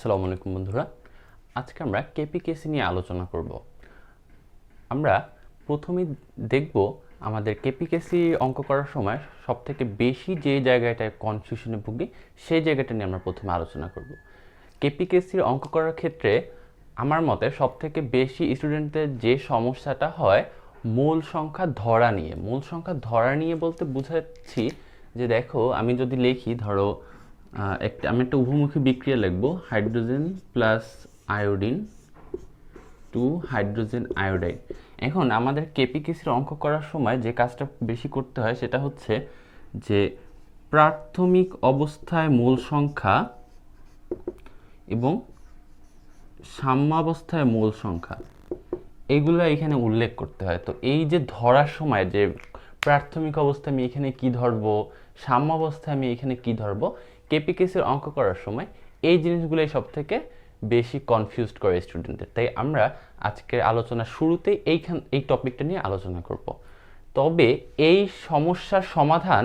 আসসালামু আলাইকুম বন্ধুরা, আজকে আমরা কেপিকেসি নিয়ে আলোচনা করব। আমরা প্রথমেই দেখব আমাদের কেপিকেসি অঙ্ক করার সময় সবথেকে বেশি যে জায়গাটায় কনফিউশনে ভুগি সেই জায়গাটা নিয়ে আমরা প্রথমে আলোচনা করব। কেপিকেসির অঙ্ক করার ক্ষেত্রে আমার মতে সবথেকে বেশি স্টুডেন্টদের যে সমস্যাটা হয় মূল সংখ্যা ধরা নিয়ে। মূল সংখ্যা ধরা নিয়ে বলতে বোঝাচ্ছি যে দেখো, আমি যদি লিখি, ধরো আমি একটা উভমুখী বিক্রিয়া লিখবো, hydrogen plus iodine two hydrogen iodide. এখন আমাদের কেপিকেসির অঙ্ক করার সময় যে কাজটা বেশি করতে হয় সেটা হচ্ছে যে প্রাথমিক অবস্থায় মূল সংখ্যা এবং সাম্যাবস্থায় মূল সংখ্যা এগুলো এখানে উল্লেখ করতে হয়। তো এই যে ধরার সময় যে প্রাথমিক অবস্থায় আমি এখানে কি ধরবো, সাম্যাবস্থায় আমি এখানে কি ধরবো, কেপিকেসির অঙ্ক করার সময় এই জিনিসগুলোই সব থেকে বেশি কনফিউজড করে স্টুডেন্টদের। তাই আমরা আজকের আলোচনার শুরুতেই এই টপিকটা নিয়ে আলোচনা করব। তবে এই সমস্যার সমাধান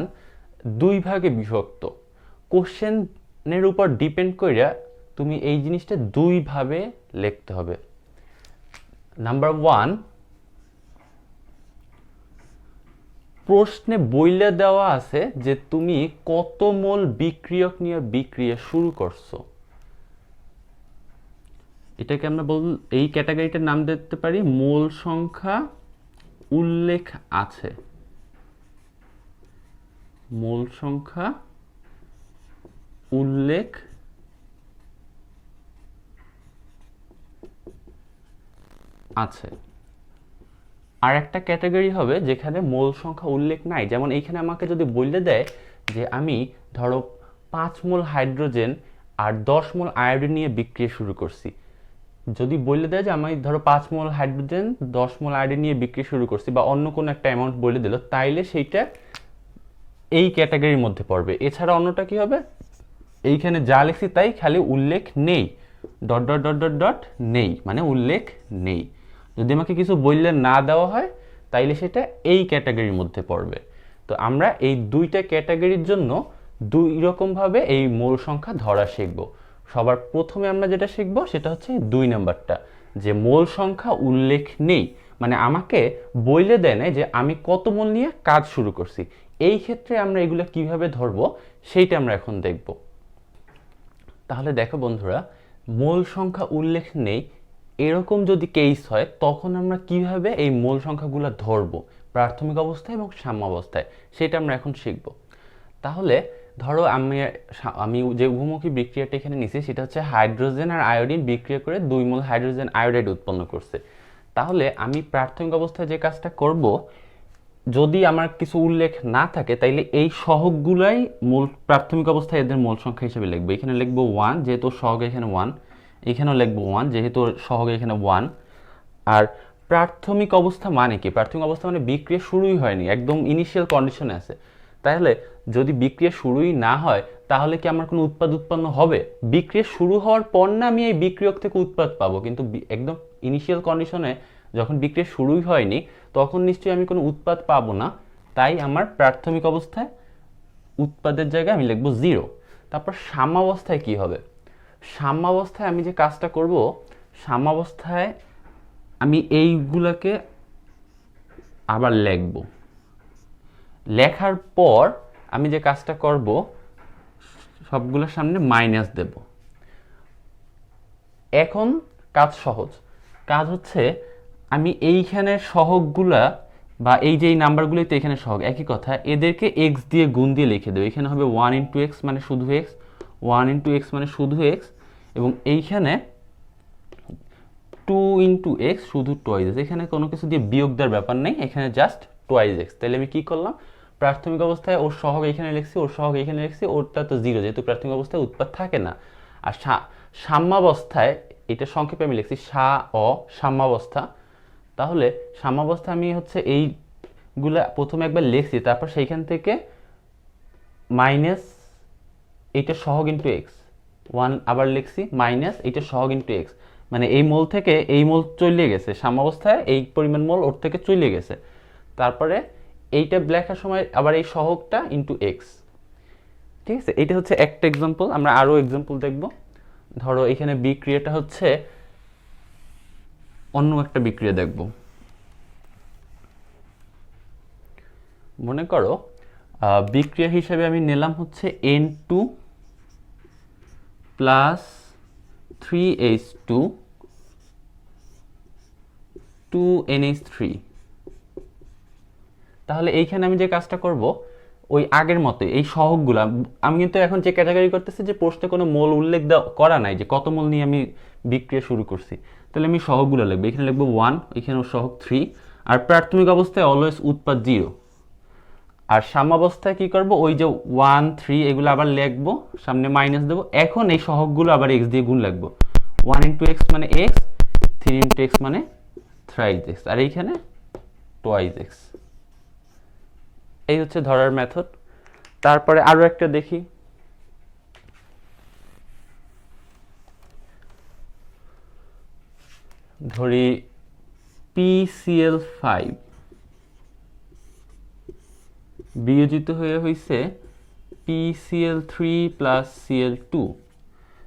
দুই ভাগে বিভক্ত। কোশ্চেনের উপর ডিপেন্ড করে তুমি এই জিনিসটা দুইভাবে লিখতে হবে। নাম্বার 1, প্রশ্নে বইলে দেওয়া আছে যে তুমি কত মোল বিক্রিয়ক নিয়ে বিক্রিয়া শুরু করছো। এটাকে আমরা এই ক্যাটাগরিটার নাম দিতে পারি মোল সংখ্যা উল্লেখ আছে। মোল সংখ্যা উল্লেখ আছে। আর একটা ক্যাটাগরি হবে যেখানে মোল সংখ্যা উল্লেখ নাই। যেমন এইখানে আমাকে যদি বলে দেয় যে আমি ধরো 5 মোল হাইড্রোজেন আর 10 মোল আয়োডিন নিয়ে বিক্রিয়া শুরু করছি, যদি বলে দেয় যে আমি ধরো 5 মোল হাইড্রোজেন 10 মোল আয়োডিন নিয়ে বিক্রি শুরু করছি, বা অন্য কোনো একটা অ্যামাউন্ট বলে দিল, তাইলে সেইটা এই ক্যাটাগরির মধ্যে পড়বে। এছাড়া অন্যটা কি হবে, এইখানে যা লিখছি তাই, খালি উল্লেখ নেই, dot dot dot dot dot নেই, মানে উল্লেখ নেই। যদি আমাকে কিছু বললে না দেওয়া হয় তাইলে সেটা এই ক্যাটাগরির মধ্যে পড়বে। তো আমরা এই দুইটা ক্যাটাগরির জন্য দুই রকমভাবে এই মূল সংখ্যা ধরা শিখব। সবার প্রথমে আমরা যেটা শিখব সেটা হচ্ছে 2 নাম্বারটা, যে মূল সংখ্যা উল্লেখ নেই, মানে আমাকে বইলে দেয় না যে আমি কত মোল নিয়ে কাজ শুরু করছি। এই ক্ষেত্রে আমরা এগুলো কিভাবে ধরবো সেইটা আমরা এখন দেখব। তাহলে দেখো বন্ধুরা, মূল সংখ্যা উল্লেখ নেই এরকম যদি কেস হয় তখন আমরা কিভাবে এই মূল সংখ্যাগুলো ধরবো প্রাথমিক অবস্থায় এবং সাম্যাবস্থায়, সেটা আমরা এখন শিখব। তাহলে ধরো আমি যে উভমুখী বিক্রিয়াটা এখানে নিছি সেটা হচ্ছে হাইড্রোজেন আর আয়োডিন বিক্রিয়া করে 2 মোল হাইড্রোজেন আয়োডাইড উৎপন্ন করছে। তাহলে আমি প্রাথমিক অবস্থায় যে কাজটা করব, যদি আমার কিছু উল্লেখ না থাকে তাইলে এই সহগগুলাই মূল প্রাথমিক অবস্থায় এদের মূল সংখ্যা হিসেবে লিখবো। এখানে লিখবো 1 যেহেতু সহগ এখানে 1, এখানেও লিখবো 1 যেহেতু সহগ এখানে 1। আর প্রাথমিক অবস্থা মানে কি? প্রাথমিক অবস্থা মানে বিক্রিয়া শুরুই হয়নি, একদম ইনিশিয়াল কন্ডিশনে আছে। তাহলে যদি বিক্রিয়া শুরুই না হয় তাহলে কি আমার কোনো উৎপাদ উৎপন্ন হবে? বিক্রিয়া শুরু হওয়ার পর না আমি এই বিক্রিয়ক থেকে উৎপাদ পাবো, কিন্তু একদম ইনিশিয়াল কন্ডিশনে যখন বিক্রিয়া শুরুই হয়নি তখন নিশ্চয়ই আমি কোনো উৎপাদ পাবো না। তাই আমার প্রাথমিক অবস্থায় উৎপাদের জায়গায় আমি লিখবো 0। তারপর সাম্যাবস্থায় কি হবে? সাম্যাবস্থায় আমি যে কাজটা করব, সাম্যাবস্থায় আমি এইগুলোকে আবার লিখব। লেখার পর আমি যে কাজটা করব, সবগুলোর সামনে মাইনাস দেব। এখন কাজ সহজ। কাজ হচ্ছে আমি এইখানে সহগগুলা বা এই যে এই নাম্বারগুলোতে এখানে সহগ একই কথা, এদেরকে এক্স দিয়ে গুণ দিয়ে লিখে দেবো। এখানে হবে 1 ইন্টু এক্স মানে শুধু এক্স, 1 ইন্টু এক্স মানে শুধু এক্স, এবং এইখানে 2 ইন্টু এক্স শুধু টোয়াইজ এক্স। এখানে কোনো কিছু দিয়ে বিয়োগ দেওয়ার ব্যাপার নেই, এখানে জাস্ট টোয়াইজ এক্স। তাহলে আমি কি করলাম, প্রাথমিক অবস্থায় ওর সহগ এখানে লিখছি, ওর সহগ এখানে লিখছি, ওরটা তো 0 যেহেতু প্রাথমিক অবস্থায় উৎপাদ থাকে না। আর সাম্যাবস্থায় এটা সংক্ষেপে আমি লিখছি সাম্যাবস্থা। তাহলে সাম্যাবস্থা আমি হচ্ছে এইগুলা প্রথমে একবার লিখছি, তারপর সেইখান থেকে মাইনাস এইটা সহগ ইন্টু এক্স 1 আবার লিখছি, মাইনাস এইটা সহগ ইন্টু এক্স, মানে এই মোল থেকে এই মোল চলে গেছে, সাম্যাবস্থায় এই পরিমাণ মোল ওর থেকে চলে গেছে। তারপরে এইটা লেখার সময় আবার এই সহগটা ইন্টু এক্স। ঠিক আছে, এটা হচ্ছে একটা এক্সাম্পল। আমরা আরও এক্সাম্পল দেখব। ধরো এখানে বিক্রিয়াটা হচ্ছে অন্য একটা বিক্রিয়া দেখব। মনে করো বিক্রিয়া হিসেবে আমি নিলাম হচ্ছে N2 প্লাস 3H2 2NH3। তাহলে এইখানে আমি যে কাজটা করব ওই আগের মতো এই সহগগুলো আমি কিন্তু এখন যে ক্যাটাগরি করতেছি যে প্রশ্নে কোনো মোল উল্লেখ করা নাই যে কত মোল নিয়ে আমি বিক্রিয়া শুরু করছি, তাহলে আমি সহগগুলো লিখবো। এখানে লিখবো 1, এখানে সহগ 3, আর প্রাথমিক অবস্থায় অলওয়েজ উৎপাদ 0। আর সাম্যাবস্থায় কি করব, ওই যে 1 3 এগুলো আবার লিখবো, সামনে মাইনাস দেবো। এখন এই সহগগুলো আবার x দিয়ে গুণ লিখবো। 1 ইন্টু এক্স মানে x, 3 ইন্টু এক্স মানে থ্রাইস এক্স, আর এইখানে টোয়াইস এক্স। এই হচ্ছে ধরার মেথড। তারপরে আরো একটা দেখি, ধরি PCl5 বিয়োজিত হয়ে হয়েছে PCl3 প্লাস Cl2।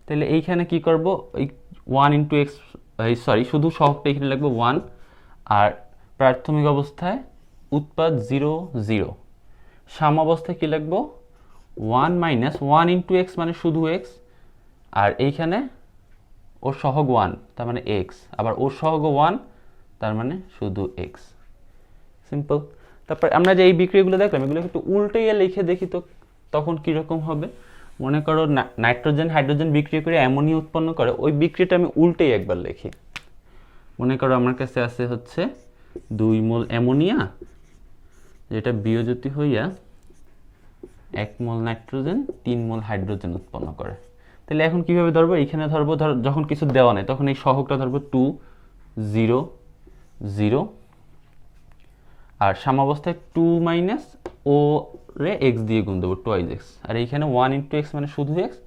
তাহলে এইখানে কি করব, এই 1 ইন্টু এক্স, সরি শুধু সহগটা এখানে লিখবো 1, আর প্রাথমিক অবস্থায় উৎপাদ 0 0। সাম্যাবস্থায় কি লিখবো, 1 মাইনাস 1 ইন্টু এক্স মানে শুধু এক্স, আর এইখানে ওর সহগ 1 তার মানে এক্স, আবার ওর সহগ 1 তার মানে শুধু এক্স। সিম্পল। তারপর আমরা যে এই বিক্রিয়াগুলো দেখলাম এগুলো একটু উল্টাইয়া লিখে দেখি তো তখন কীরকম হবে। মনে করো নাইট্রোজেন হাইড্রোজেন বিক্রিয়া করে অ্যামোনিয়া উৎপন্ন করে, ওই বিক্রিয়াটা আমি উল্টেই একবার লিখি। মনে করো আমার কাছে আছে হচ্ছে 2 মোল অ্যামোনিয়া, যেটা বিয়োজিত হইয়া 1 মোল নাইট্রোজেন 3 মোল হাইড্রোজেন উৎপন্ন করে। তাহলে এখন কিভাবে ধরবো, এইখানে ধরবো, যখন কিছু দেওয়া নেই তখন এই সহগটা ধরবো 2 0 0, আর সাম্যাবস্থায় 2 মাইনাস ও রে এক্স দিয়ে গুণ দেবো টোয়াইস এক্স, আর এইখানে 1 ইন্টু এক্স মানে শুধু এক্স,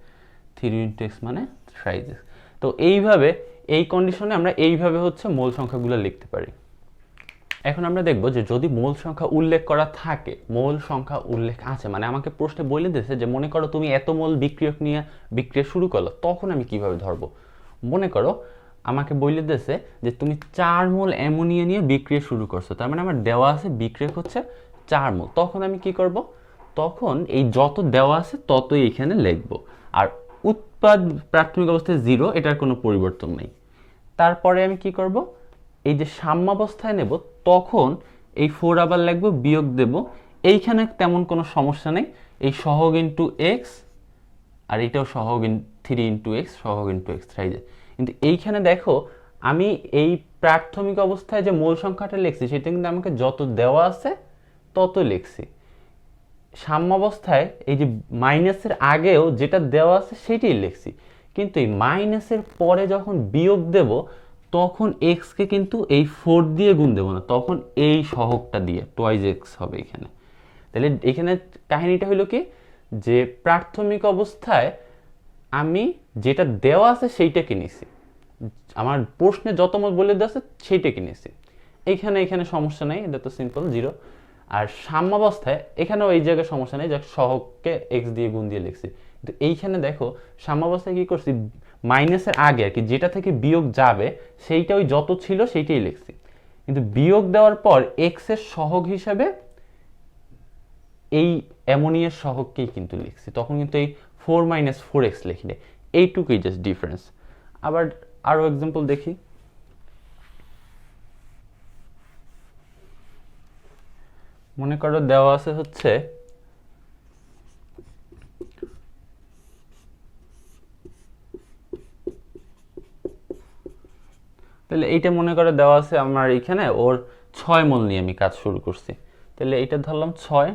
3 ইন্টু এক্স মানে থ্রাইস এক্স। তো এইভাবে এই কন্ডিশনে আমরা এইভাবে হচ্ছে মোল সংখ্যাগুলো লিখতে পারি। এখন আমরা দেখব যে যদি মোল সংখ্যা উল্লেখ করা থাকে, মোল সংখ্যা উল্লেখ আছে মানে আমাকে প্রশ্নে বলে দিয়েছে যে মনে করো তুমি এত মোল বিক্রিয়ক নিয়ে বিক্রিয়া শুরু করলো, তখন আমি কিভাবে ধরবো। মনে করো আমাকে বলে দিয়েছে যে তুমি 4 মোল অ্যামোনিয়া নিয়ে বিক্রিয়া শুরু করছো, তার মানে আমার দেওয়া আছে বিক্রিয়ক হচ্ছে 4 মোল। তখন আমি কি করব, তখন এই যত দেওয়া আছে ততই এখানে লিখবো, আর উৎপাদ প্রাথমিক অবস্থায় 0, এটার কোনো পরিবর্তন নেই। তারপরে আমি কি করব, এই যে সাম্যাবস্থায় নেব তখন এই 4 আবার লিখবো, বিয়োগ দেব। এইখানে তেমন কোনো সমস্যা নেই, এই সহগ ইন্টু এক্স আর এটাও সহগ 3 ইন্টু এক্স, সহগ ইন্টু এক্স থ্রাইজ। কিন্তু এইখানে দেখো আমি এই প্রাথমিক অবস্থায় যে মোল সংখ্যাটা লিখছি সেটা কিন্তু আমাকে যত দেওয়া আছে তত লিখছি। সাম্যাবস্থায় এই যে মাইনাসের আগেও যেটা দেওয়া আছে সেটাই লিখছি, কিন্তু এই মাইনাসের পরে যখন বিয়োগ দেব তখন এক্সকে কিন্তু এই 4 দিয়ে গুণ দেবো না, তখন এই সহগটা দিয়ে টোয়াইজ এক্স হবে এখানে। তাহলে এখানে কাহিনীটা হলো কি, যে প্রাথমিক অবস্থায় আমি যেটা দেওয়া আছে সেইটাকে নিছি, আমার প্রশ্নে যত মোল বলে দেওয়া আছে সেইটাকে নিছি। এখানে সমস্যা নেই, এটা তো সিম্পল 0। আর সাম্যাবস্থায় এখানেও এই জায়গায় সমস্যা নেই, যে সহগকে এক্স দিয়ে গুণ দিয়ে লিখছি। কিন্তু এইখানে দেখো সাম্যাবস্থায় কি করছি, মাইনাসের আগে আর কি যেটা থেকে বিয়োগ যাবে সেইটা ওই যত ছিল সেইটাই লিখছি, কিন্তু বিয়োগ দেওয়ার পর এক্স এর সহগ হিসাবে এই অ্যামোনিয়ার সহগকেই কিন্তু লিখছি, তখন কিন্তু এই 4 মাইনাস 4x লিখলে এইটুকুই জাস্ট ডিফারেন্স। আবার আরো এক্সাম্পল দেখি। মনে করো দেওয়া আছে হচ্ছে তাহলে এইটা মনে করে দেওয়া আছে আমার এখানে ওর 6 মোল নিয়ে আমি কাজ শুরু করছি, তাহলে এইটা ধরলাম 6।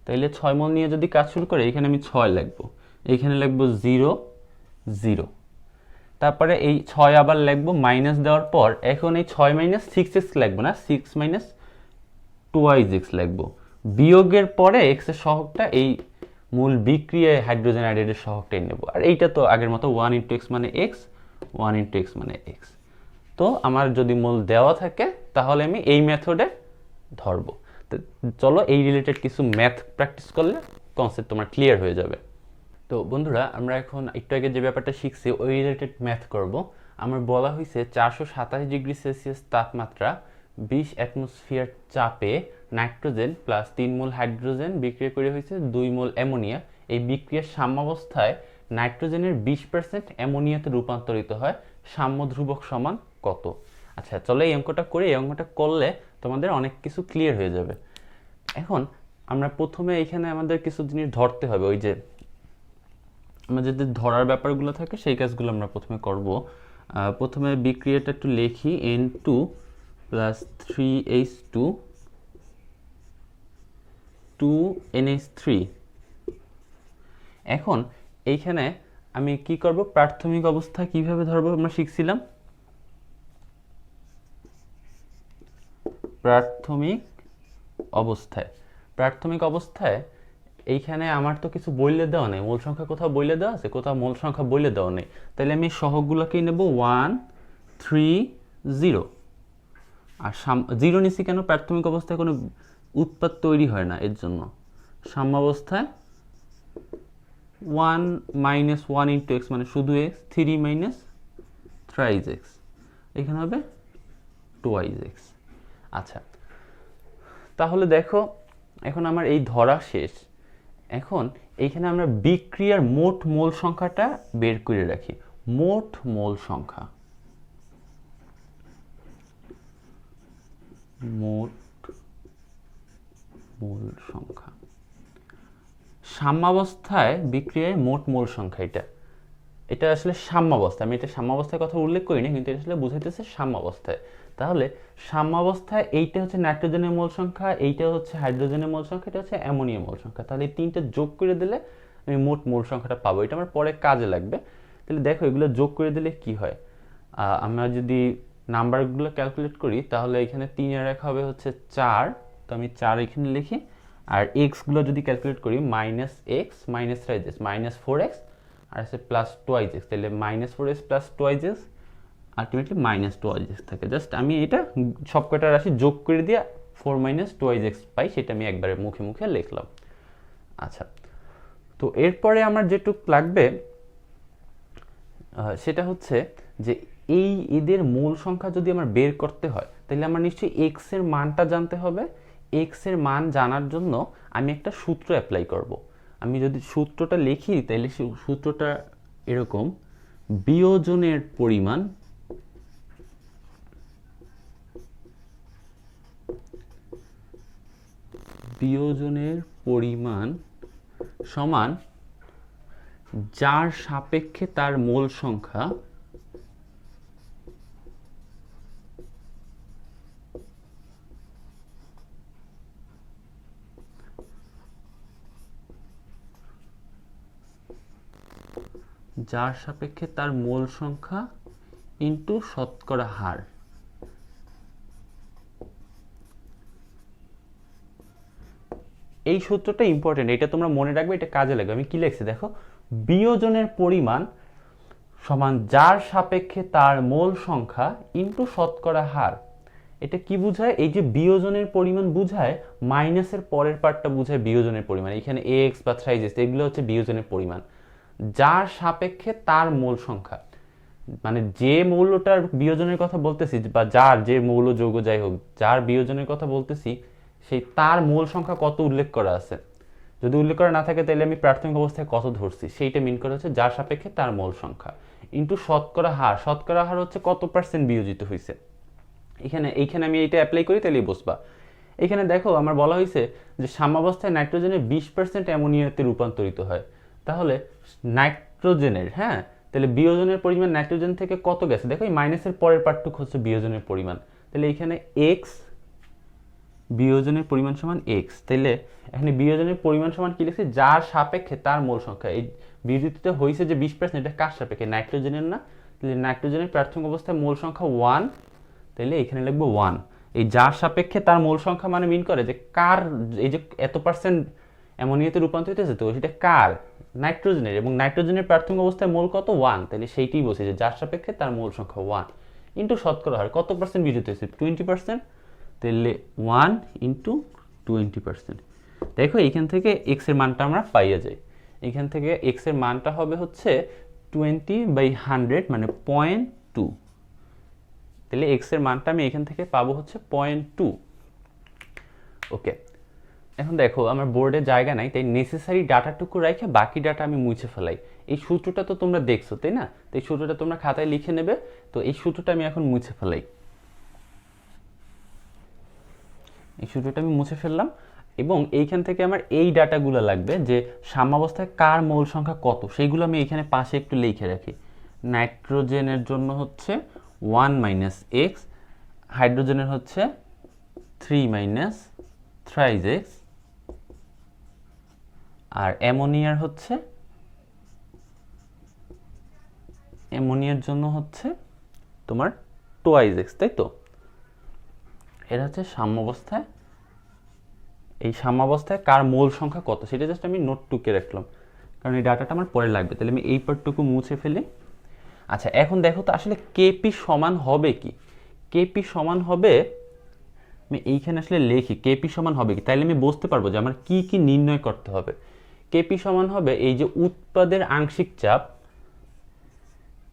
তাহলে 6 মোল নিয়ে যদি কাজ শুরু করে এখানে আমি 6 লিখবো, এইখানে লিখবো 0 0, তারপরে এই 6 আবার লিখবো মাইনাস দেওয়ার পর, এখন এই 6 মাইনাস 6x লিখবো না, 6 মাইনাস 2x লিখবো। বিয়োগের পরে x এর সহগটা এই মূল বিক্রিয়ায় হাইড্রোজেন আয়োডাইডের সহগটাই নেব, আর এইটা তো আগের মতো 1 ইন্টু এক্স মানে এক্স, 1 ইন্টু এক্স মানে এক্স। তো আমার যদি মোল দেওয়া থাকে তাহলে আমি এই মেথডে ধরবো। তো চলো এই রিলেটেড কিছু ম্যাথ প্র্যাকটিস করলে কনসেপ্ট তোমার ক্লিয়ার হয়ে যাবে। তো বন্ধুরা, আমরা এখন একটু আগে যে ব্যাপারটা শিখছি ওই রিলেটেড ম্যাথ করব। আমার বলা হয়েছে 427 ডিগ্রি সেলসিয়াস তাপমাত্রা, 20 অ্যাটমসফিয়ার চাপে নাইট্রোজেন প্লাস 3 মোল হাইড্রোজেন বিক্রিয়া করে হয়েছে 2 মোল অ্যামোনিয়া। এই বিক্রিয়ার সাম্যাবস্থায় নাইট্রোজেনের 20% অ্যামোনিয়াতে রূপান্তরিত হয়। সাম্য ধ্রুবক সমান কত? আচ্ছা, চলো এই অঙ্কটা করি। এই অঙ্কটা করলে তোমাদের অনেক কিছু ক্লিয়ার হয়ে যাবে। এখন আমরা প্রথমে এখানে আমাদের কিছু জিনিস ধরতে হবে। ওই যে আমাদের যে ধরার ব্যাপারগুলো থাকে সেই কাজগুলো আমরা প্রথমে করব। প্রথমে বিক্রিয়াটা একটু লিখি, N2 প্লাস 3H2 2NH3। এখন এইখানে আমি কি করব, প্রাথমিক অবস্থা কিভাবে ধরবো আমরা শিখছিলাম। প্রাথমিক অবস্থায় এইখানে আমার তো কিছু বইলে দেওয়া নেই, মূল সংখ্যা কোথাও বইলে দেওয়া আছে, কোথাও মূল সংখ্যা বইলে দেওয়া নেই। তাহলে আমি সহগগুলোকেই নেব 1 3 0। আর 0 নিচ্ছি কেন? প্রাথমিক অবস্থায় কোনো উৎপাদ তৈরি হয় না, এর জন্য। সাম্যাবস্থায় 1 মাইনাস 1 ইন্টু এক্স মানে শুধু এক্স, 3 মাইনাস থ্রাইজ এক্স, এখানে হবে টোয়াইজ এক্স। আচ্ছা, তাহলে দেখো এখন আমার এই ধরা শেষ। এখন এইখানে আমরা বিক্রিয়ার মোট মোল সংখ্যাটা বের করে রাখি। মোট মোল সংখ্যা, সাম্যাবস্থায় বিক্রিয়ায় মোট মোল সংখ্যা, এটা আসলে সাম্যাবস্থা। আমি এটা সাম্যাবস্থার কথা উল্লেখ করিনি, কিন্তু এটা আসলে বুঝাইতেছে সাম্যাবস্থায়। তাহলে সাম্যাবস্থায় এইটা হচ্ছে নাইট্রোজেনের মোল সংখ্যা, এইটা হচ্ছে হাইড্রোজেনের মোল সংখ্যা, এটা হচ্ছে অ্যামোনিয়া মোল সংখ্যা। তাহলে এই তিনটা যোগ করে দিলে আমি মোট মোল সংখ্যাটা পাবো। এটা আমার পরে কাজে লাগবে। তাহলে দেখো এগুলো যোগ করে দিলে কি হয়। আমরা যদি নাম্বারগুলো ক্যালকুলেট করি তাহলে এখানে 3 এর এক হবে হচ্ছে 4, তো আমি 4 এখানে লিখি। আর এক্সগুলো যদি ক্যালকুলেট করি, minus x minus থ্রাইজ minus 4x আর আছে প্লাস টোয়াইজ এক্স, তাহলে minus 4x plus twice x ultimately minus twice x থাকে। জাস্ট আমি এটা সব কটা রাশি যোগ করে দিয়ে 4 মাইনাস টোয়াইজ এক্স পাই, সেটা আমি একবারে মুখে মুখে লিখলাম। আচ্ছা, তো এরপরে আমার যেটুক লাগবে সেটা হচ্ছে যে এই এদের মূল সংখ্যা যদি আমার বের করতে হয় তাহলে আমার নিশ্চয়ই এক্স এর মানটা জানতে হবে। এক্স এর মান জানার জন্য আমি একটা সূত্র অ্যাপ্লাই করব। আমি যদি সূত্রটা লিখি তাহলে সূত্রটা এরকম: বিয়োজনের পরিমাণ সমান যার সাপেক্ষে তার মোল সংখ্যা ইন্টু শতকরা হার। এই সূত্রটা ইম্পর্টেন্ট, এটা তোমরা মনে রাখবে, এটা কাজে লাগবে। আমি কি লিখছি দেখো, বিয়োজনের পরিমাণ সমান যার সাপেক্ষে তার মোল সংখ্যা ইন্টু শতকরা হার। এটা কি বোঝায়? এই যে বিয়োজনের পরিমাণ বোঝায়, মাইনাসের পরের পার্টটা বোঝায় বিয়োজনের পরিমাণ। এখানে এক্স বা থ্রাইজেস এগুলো হচ্ছে বিয়োজনের পরিমাণ, যার সাপেক্ষে তার মোল সংখ্যা। মানে যে মৌলটার বিয়োজনের কথা বলতেছি, বা যার যে মৌল যৌগ যাই হোক, যার বিয়োজনের কথা বলতেছি, সেই তার মোল সংখ্যা কত উল্লেখ করা আছে। যদি উল্লেখ করা না থাকে তাহলে আমি প্রাথমিক অবস্থায় কত ধরছি সেইটা মিন করা হচ্ছে যার সাপেক্ষে তার মোল সংখ্যা ইন্টু শতকরা হার। শতকরা হার হচ্ছে কত পার্সেন্ট বিয়োজিত হয়েছে। এইখানে আমি এইটা অ্যাপ্লাই করি তাহলেই বুঝবা। এখানে দেখো আমার বলা হয়েছে যে সাম্যাবস্থায় নাইট্রোজেনের 20% অ্যামোনিয়াতে রূপান্তরিত হয়। তাহলে নাইট্রোজেনের, হ্যাঁ, তাহলে বিয়োজনের পরিমাণ নাইট্রোজেন থেকে কত গেছে দেখো, এই মাইনাসের পরের পার্টটুকু হচ্ছে বিয়োজনের পরিমাণ। তাহলে এখানে এক্স বিয়োজনের পরিমাণ সমান এক্স। তাহলে এখানে বিয়োজনের পরিমাণ সমান কি লিখছি? যার সাপেক্ষে তার মোল সংখ্যা। এই বিয়োজিত হয়েছে যে 20%, এটা কার সাপেক্ষে? নাইট্রোজেনের না। তাহলে নাইট্রোজেনের প্রাথমিক অবস্থায় মোল সংখ্যা 1, তাহলে এখানে লিখবো 1। এই যার সাপেক্ষে তার মোল সংখ্যা মানে মিন করে যে কার, এই যে এত পার্সেন্ট অ্যামোনিয়াতে রূপান্তরিত হয়েছে, তো সেটা কার? নাইট্রোজেনের। এবং নাইট্রোজেনের প্রাথমিক অবস্থায় মোল কত? 1। তাহলে সেইটাই বলছে যে যার সাপেক্ষে তার মোল সংখ্যা 1 ইন্টু শতকরা হার। কত পার্সেন্ট বিয়োজিত হয়েছে? 20%। তাহলে 1 ইন্টু 20%। দেখো এইখান থেকে এক্স এর মানটা আমরা পাইয়া যাই। এখান থেকে এক্স এর মানটা হবে হচ্ছে 20/100 মানে 0.2। তাহলে এক্স এর মানটা আমি এখান থেকে পাবো হচ্ছে 0.2। ওকে, এখন দেখো আমার বোর্ডে জায়গা নাই, তাই নেসেসারি ডাটাটুকু রেখে বাকি ডাটা আমি মুছে ফেলাই। এই সূত্রটা তো তোমরা দেখছো তাই না? তো এই সূত্রটা তোমরা খাতায় লিখে নেবে। তো এই সূত্রটা আমি এখন মুছে ফেলাই। এই সূত্রটা আমি মুছে ফেললাম এবং এইখান থেকে আমার এই ডাটাগুলো লাগবে যে সাম্যাবস্থায় কার মোল সংখ্যা কত, সেইগুলো আমি এখানে পাশে একটু লিখে রাখি। নাইট্রোজেনের জন্য হচ্ছে 1 - x, হাইড্রোজেনের হচ্ছে 3 - thrice x, আর অ্যামোনিয়ার হচ্ছে অ্যামোনিয়ার জন্য হচ্ছে তোমার twice x, তাই তো? এটা হচ্ছে সাম্যাবস্থায়, এই সাম্যাবস্থায় কার মোল সংখ্যা কত সেটা জাস্ট আমি নোট টুকে রাখলাম, কারণ এই ডাটাটা আমার পরে লাগবে। তাহলে আমি এই পার্টটুকু মুছে ফেলি। আচ্ছা, এখন দেখো তো আসলে কেপি সমান হবে কি? কেপি সমান হবে, আমি এইখানে আসলে লিখি কেপি সমান হবে কি, তাইলে আমি বুঝতে পারবো যে আমার কি কি নির্ণয় করতে হবে। কেপি সমান হবে এই যে উৎপাদের আংশিক চাপ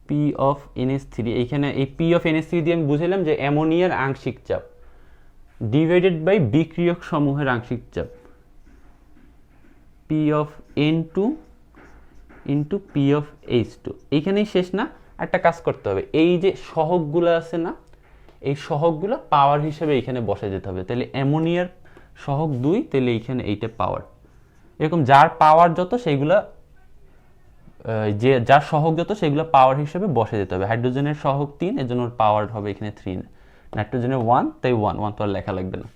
পি অফ NH3, এইখানে এই পি অফ NH3 দিয়ে আমি বুঝাইলাম যে অ্যামোনিয়ার আংশিক চাপ ডিভাইডেড বাই বিক্রিয়ক সমূহের আংশিক চাপ P of N2 into P of H2। এইখানেই শেষ না, একটা কাজ করতে হবে, এই যে সহগগুলো আছে না, এই সহগগুলো পাওয়ার হিসেবে এইখানে বসে যেতে হবে। তাহলে অ্যামোনিয়ার সহগ 2, তাহলে এইখানে এইটা পাওয়ার। এরকম যার পাওয়ার যত সেইগুলা, যে যার সহগ যত সেগুলো পাওয়ার হিসেবে বসে যেতে হবে। হাইড্রোজেনের সহগ 3, এর জন্য ওর পাওয়ার হবে এখানে 3। নাইট্রোজেনের 1, তাই 1 তো আর লেখা লাগবে না।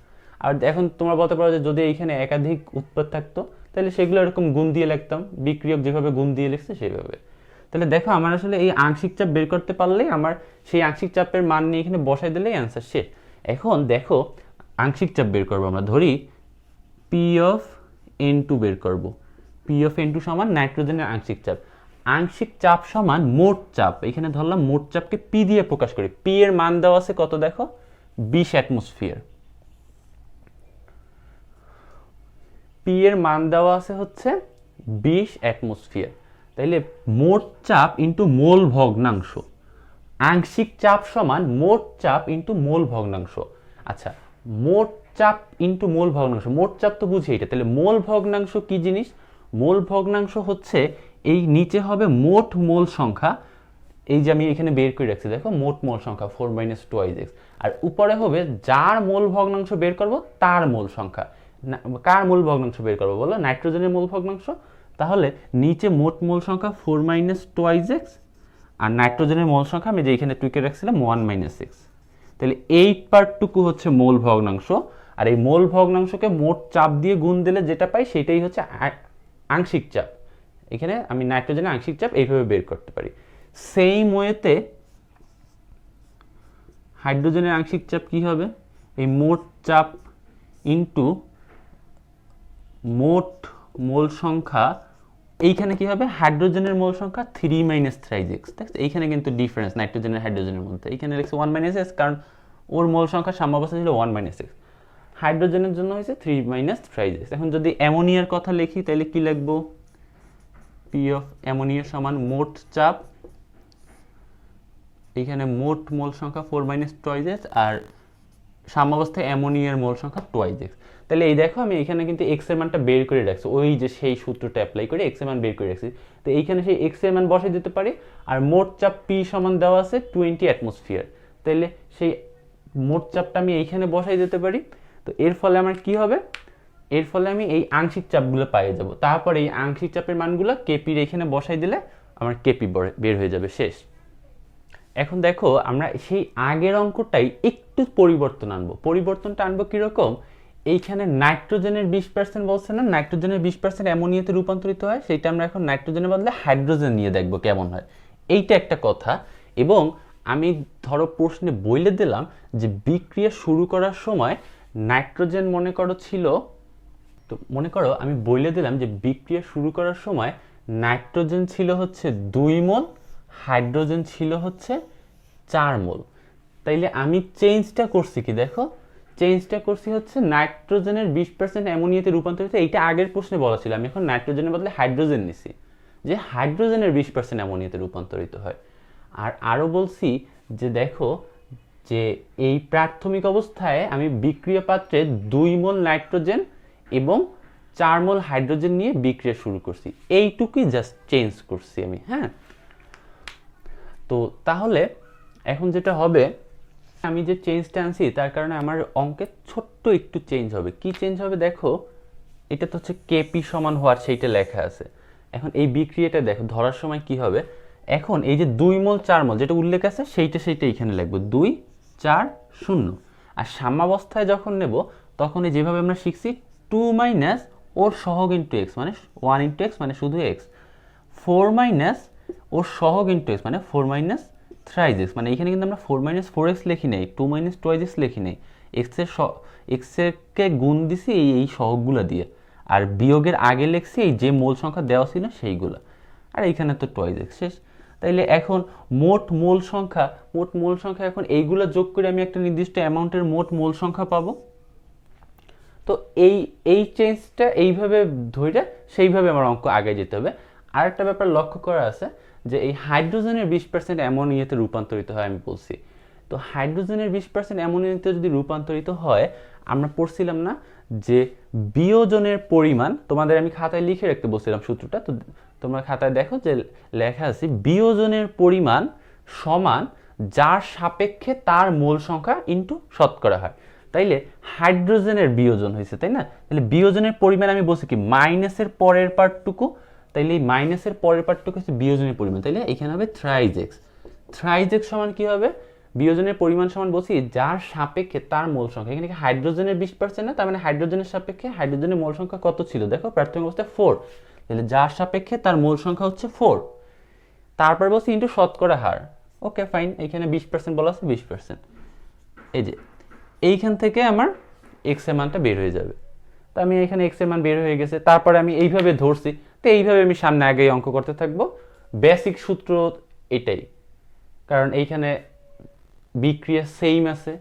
আর এখন তোমরা বলতে পারো যে যদি এইখানে একাধিক উৎপাদ থাকতো তাহলে সেগুলো এরকম গুণ দিয়ে লিখতাম, বিক্রিয়ক যেভাবে গুণ দিয়ে লিখছে সেইভাবে। তাহলে দেখো আমার আসলে এই আংশিক চাপ বের করতে পারলেই আমার সেই আংশিক চাপের মান নিয়ে এখানে বসাই দিলেই অ্যান্সার শেষ। এখন দেখো আংশিক চাপ বের করবো আমরা, ধরি পি অফ N2 বের করব। পি অফ N2 সমান নাইট্রোজেনের আংশিক চাপ। আংশিক চাপ সমান মোট চাপ, এখানে ধরলাম মোট চাপকে পি দিয়ে প্রকাশ করি। পি এর মান দেওয়া আছে কত দেখো, 20 অ্যাটমসফিয়ার। পি এর মান দেওয়া আছে হচ্ছে 20 অ্যাটমসফিয়ার। তাইলে মোট চাপ ইন্টু মোল ভগ্নাংশ, আংশিক চাপ সমান মোট চাপ ইন্টু মোল ভগ্নাংশ। আচ্ছা, মোট চাপ ইন্টু মোল ভগ্নাংশ, মোট চাপ তো বুঝি এটা, তাহলে মোল ভগ্নাংশ কি জিনিস? মোল ভগ্নাংশ হচ্ছে এই নিচে হবে মোট মোল সংখ্যা, এই যে আমি এখানে বের করে রাখছি দেখো মোট মোল সংখ্যা 4 - twice x, আর উপরে হবে যার মোল ভগ্নাংশ বের করব তার মোল সংখ্যা। কার মোল ভগ্নাংশ বের করবো বলো? নাইট্রোজেনের মোল ভগ্নাংশ। তাহলে নিচে মোট মোল সংখ্যা 4 - twice x, আর নাইট্রোজেনের মোল সংখ্যা আমি যে এখানে টুকে রাখছিলাম 1 - x। তাহলে এই পার্টটুকু হচ্ছে মোল ভগ্নাংশ, আর এই মোল ভগ্নাংশকে মোট চাপ দিয়ে গুণ দিলে যেটা পাই সেটাই হচ্ছে আংশিক চাপ। এখানে আমি নাইট্রোজেনের আংশিক চাপ এইভাবে বের করতে পারি। সেম ওয়েতে হাইড্রোজেনের আংশিক চাপ কি হবে? এই মোট চাপ ইন্টু মোট মোল সংখ্যা, এইখানে কি হবে? হাইড্রোজেনের মোল সংখ্যা 3 - thrice x। এইখানে কিন্তু ডিফারেন্স নাইট্রোজেনের হাইড্রোজেনের মধ্যে, এইখানে লিখছে 1 - s, কারণ ওর মোল সংখ্যা সাম্যাবস্থা ছিল 1 - x। হাইড্রোজেনের জন্য হয়েছে 3 - thrice x। এখন যদি অ্যামোনিয়ার কথা লিখি তাহলে কি লিখবো? পি অফ অ্যামোনিয়া সমান মোট চাপ, এইখানে মোট মোল সংখ্যা 4 - twice x, আর সাম্যাবস্থায় অ্যামোনিয়ার মোল সংখ্যা twice x। তাহলে এই দেখো আমি এখানে কিন্তু x এর মানটা বের করে রাখছি, ওই যে সেই সূত্রটা অ্যাপ্লাই করে x এর মান বের করে রাখছি। তো এইখানে সেই x এর মান বসাই দিতে পারি, আর মোট চাপ p সমান দেওয়া আছে 20 অ্যাটমসফিয়ার। তাহলে সেই মোট চাপটা আমি এইখানে বসাই দিতে পারি। তো এর ফলে আমার কি হবে? এর ফলে আমি এই আংশিক চাপগুলো পেয়ে যাব। তারপর এই আংশিক চাপের মানগুলো কেপির এখানে বসাই দিলে আমার কেপি বের হয়ে যাবে, শেষ। এখন দেখো আমরা সেই আগের অঙ্কটাই একটু পরিবর্তন আনবো। পরিবর্তনটা আনবো কিরকম? এইখানে নাইট্রোজেনের 20% বলছে না, নাইট্রোজেনের 20% অ্যামোনিয়াতে রূপান্তরিত হয়, সেটা আমরা এখন নাইট্রোজেনের বদলে হাইড্রোজেন নিয়ে দেখবো কেমন হয়। এইটা একটা কথা। এবং আমি ধরো প্রশ্নে বলে দিলাম যে বিক্রিয়া শুরু করার সময় নাইট্রোজেন মনে করো ছিল, তো মনে করো আমি বলে দিলাম যে বিক্রিয়া শুরু করার সময় নাইট্রোজেন ছিল হচ্ছে 2 মোল, হাইড্রোজেন ছিল হচ্ছে 4 মোল। তাইলে আমি চেঞ্জটা করছি কি দেখো, চেঞ্জটা করছি হচ্ছে নাইট্রোজেনের 20% অ্যামোনিয়াতে রূপান্তরিত। এইটা আগের প্রশ্নে বলা ছিল, আমি এখন নাইট্রোজেনের বদলে হাইড্রোজেন নিছি, যে হাইড্রোজেনের 20% অ্যামোনিয়াতে রূপান্তরিত হয়। আর আরও বলছি যে দেখো যে এই প্রাথমিক অবস্থায় আমি বিক্রিয়া পাত্রে 2 মোল নাইট্রোজেন এবং 4 মোল হাইড্রোজেন নিয়ে বিক্রিয়া শুরু করছি, এইটুকুই জাস্ট চেঞ্জ করছি আমি। হ্যাঁ, তো তাহলে এখন যেটা হবে, আমি যে চেঞ্জটা আনছি তার কারণে আমার অঙ্কে ছোট্ট একটু চেঞ্জ হবে। কি চেঞ্জ হবে দেখো, এটা তো হচ্ছে কেপি সমান হওয়ার সেইটা লেখা আছে। এখন এই বিক্রিয়াটা দেখো ধরার সময় কি হবে, এখন এই যে 2 মোল 4 মোল যেটা উল্লেখ আছে সেইটা এখানে লিখবো 2 4 0। আর সাম্যাবস্থায় যখন নেব তখন এই যেভাবে আমরা শিখছি 2 মাইনাস ওর সহগ ইন্টু এক্স মানে 1 ইন্টু এক্স মানে শুধু এক্স, 4 মাইনাস ওর সহগ ইন্টু এক্স মানে 4 মাইনাস থ্রাইজ এক্স, মানে এখানে কিন্তু আমরা 4 মাইনাস 4x লিখি নেই, 2 মাইনাস টুয়াইজ এক্স লিখি নেই, এক্সেরকে গুণ দিছি এই সহগগুলো দিয়ে, আর বিয়োগের আগে লিখছি এই যে মোল সংখ্যা দেওয়া ছিল সেইগুলো, আর এইখানে তো টুয়াইজ এক্স শেষ। তাইলে এখন মোট মোল সংখ্যা এখন এইগুলো যোগ করে আমি একটা নির্দিষ্ট অ্যামাউন্টের মোট মোল সংখ্যা পাবো। তো এই চেঞ্জটা এইভাবে ধরে সেইভাবে আমার অঙ্ক আগে যেতে হবে। আর একটা ব্যাপার লক্ষ্য করা আছে যে এই হাইড্রোজেনের 20% অ্যামোনিয়াতে রূপান্তরিত হয় আমি বলছি। তো হাইড্রোজেনের 20% অ্যামোনিয়াতে যদি রূপান্তরিত হয়, আমরা পড়ছিলাম না যে বিয়োজনের পরিমাণ, তোমাদের আমি খাতায় লিখে রাখতে বলছিলাম সূত্রটা, তো তোমরা খাতায় দেখো যে লেখা আছে বিয়োজনের পরিমাণ সমান যার সাপেক্ষে তার মোল সংখ্যা ইন্টু শতকরা হয়। তাইলে হাইড্রোজেনের বিয়োজন হয়েছে, তাই না? তাহলে বিয়োজনের পরিমাণ আমি বলছি কি মাইনাসের পরের পার্টটুকু, তাইলে এই মাইনাসের পরের পার্টটুকু হচ্ছে বিয়োজনের পরিমাণ, তাইলে এখানে হবে থ্রাইজ এক্স। থ্রাইজ এক্স সমান কি হবে, বিয়োজনের পরিমাণ সমান বলছি যার সাপেক্ষে তার মোল সংখ্যা, এখানে হাইড্রোজেনের 20% না, তার মানে হাইড্রোজেনের সাপেক্ষে হাইড্রোজেনের মোল সংখ্যা কত ছিল দেখো, প্রাথমিক অবস্থায় 4, তাহলে যার সাপেক্ষে তার মোল সংখ্যা হচ্ছে 4, তারপর বলছি ইন্টু শতকরা হার। ওকে ফাইন, এখানে 20% বলা আছে 20%, এই যে এইখান থেকে আমার এক্স এর মানটা বের হয়ে যাবে। তো আমি এখানে এক্স এর মান বের হয়ে গেছে, তারপরে আমি এইভাবে ধরছি, তো এইভাবে আমি সামনে আগেই অঙ্ক করতে থাকবো। বেসিক সূত্র এটাই, কারণ এইখানে বিক্রিয়া সেম আছে,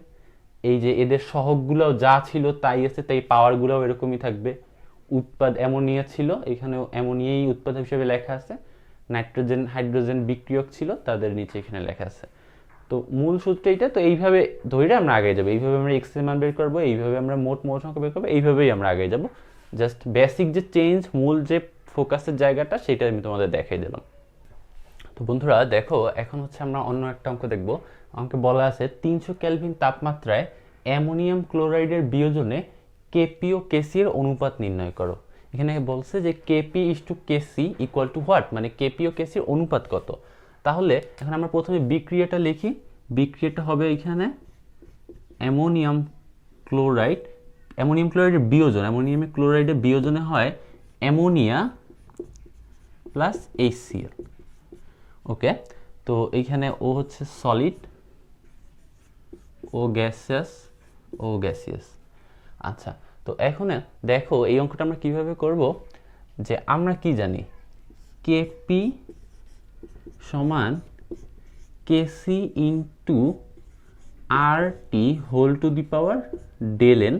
এই যে এদের সহগগুলোও যা ছিল তাই আছে, তাই পাওয়ারগুলোও এরকমই থাকবে। উৎপাদ অ্যামোনিয়া ছিল, এখানেও অ্যামোনিয়াই উৎপাদ হিসেবে লেখা আছে, নাইট্রোজেন হাইড্রোজেন বিক্রিয়ক ছিল তাদের নিচে এখানে লেখা আছে। তো মূল সূত্র এইটা, তো এইভাবে ধরে আমরা আগে যাবো, এইভাবে আমরা এক্স এর মান বের করবো, এইভাবে আমরা মোট মোল সংখ্যা বের করবো, এইভাবেই আমরা আগে যাবো। জাস্ট বেসিক যে চেঞ্জ, মূল যে ফোকাসের জায়গাটা সেটা আমি তোমাদের দেখাই দিলাম। তো বন্ধুরা দেখো, এখন হচ্ছে আমরা অন্য একটা অঙ্ক দেখবো। অঙ্কে বলা আছে 300 কেলভিন তাপমাত্রায় অ্যামোনিয়াম ক্লোরাইডের বিয়োজনে কেপি ও কেসি এর অনুপাত নির্ণয় করো। এখানে বলছে যে KP is to KC equal to what, মানে কেপি ও কেসির অনুপাত কত। তাহলে এখন আমরা প্রথমে বিক্রিয়াটা লিখি। বিক্রিয়াটা হবে এখানে অ্যামোনিয়াম ক্লোরাইডের বিয়োজন, অ্যামোনিয়াম ক্লোরাইডের বিয়োজনে হয় অ্যামোনিয়া প্লাস HCl। ওকে, তো এইখানে ও হচ্ছে সলিড, ও গ্যাসিয়াস। আচ্ছা, তো এখন দেখো এই অঙ্কটা আমরা কিভাবে করব, যে আমরা কি জানি কেপি সমান KC into R T whole to the power del n.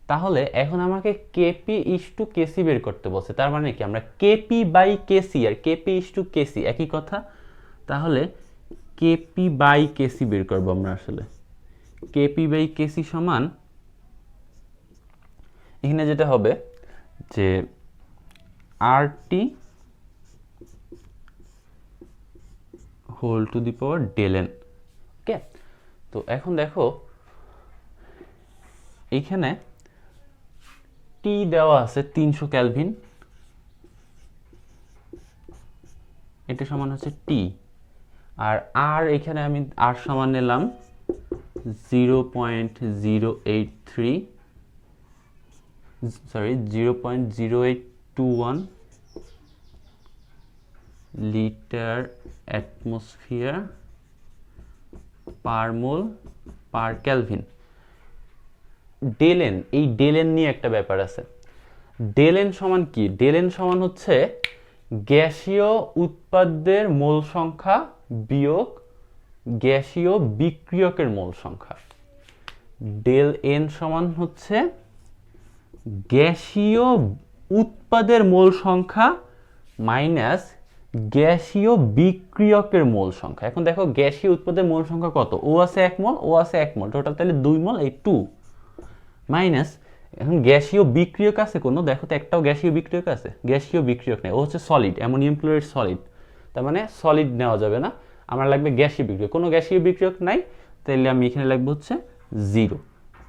তাহলে এখন আমাকে কেপি ইস টু কেসি বের করতে বলছে, তার মানে কি আমরা কেপি বাই কেসি আর কেপি ইস টু কেসি একই কথা, তাহলে কেপি বাই কেসি বের করবো আমরা। আসলে কেপি বাই কেসি সমান এখানে যেটা হবে যে R T whole to the power del n. Okay, তো এখন দেখো এইখানে টি দেওয়া আছে 300 কেলভিন, এটা সমান হচ্ছে টি, আর এখানে আমি আর সমান নিলাম 0.0821 লিটার অ্যাটমসফিয়ার পার মোল পার কেলভিন। ডেলেন, এই ডেলেন নিয়ে একটা ব্যাপার আছে। ডেলেন সমান কি? ডেলেন সমান হচ্ছে গ্যাসীয় উৎপাদ্যের মোল সংখ্যা বিয়োগ গ্যাসীয় বিক্রিয়কের মোল সংখ্যা। ডেল এন সমান হচ্ছে গ্যাসীয় উৎপাদের মোল সংখ্যা মাইনাস গ্যাসীয় বিক্রিয়কের মোল সংখ্যা। এখন দেখো গ্যাসীয় উৎপাদের মোল সংখ্যা কত, ও আছে 1 মোল, ও আছে 1 মোল, টোটাল তাহলে 2 মোল, এই 2 মাইনাস, এখন গ্যাসীয় বিক্রিয়ক আছে কোনো, দেখো তো একটাও গ্যাসীয় বিক্রিয়ক আছে, গ্যাসীয় বিক্রিয়ক নেই, ও হচ্ছে সলিড, অ্যামোনিয়াম ক্লোরাইড সলিড, তার মানে সলিড নেওয়া যাবে না, আমার লাগবে গ্যাসীয় বিক্রিয়ক, কোনো গ্যাসীয় বিক্রিয়ক নাই, তাহলে আমি এখানে লাগবে হচ্ছে 0,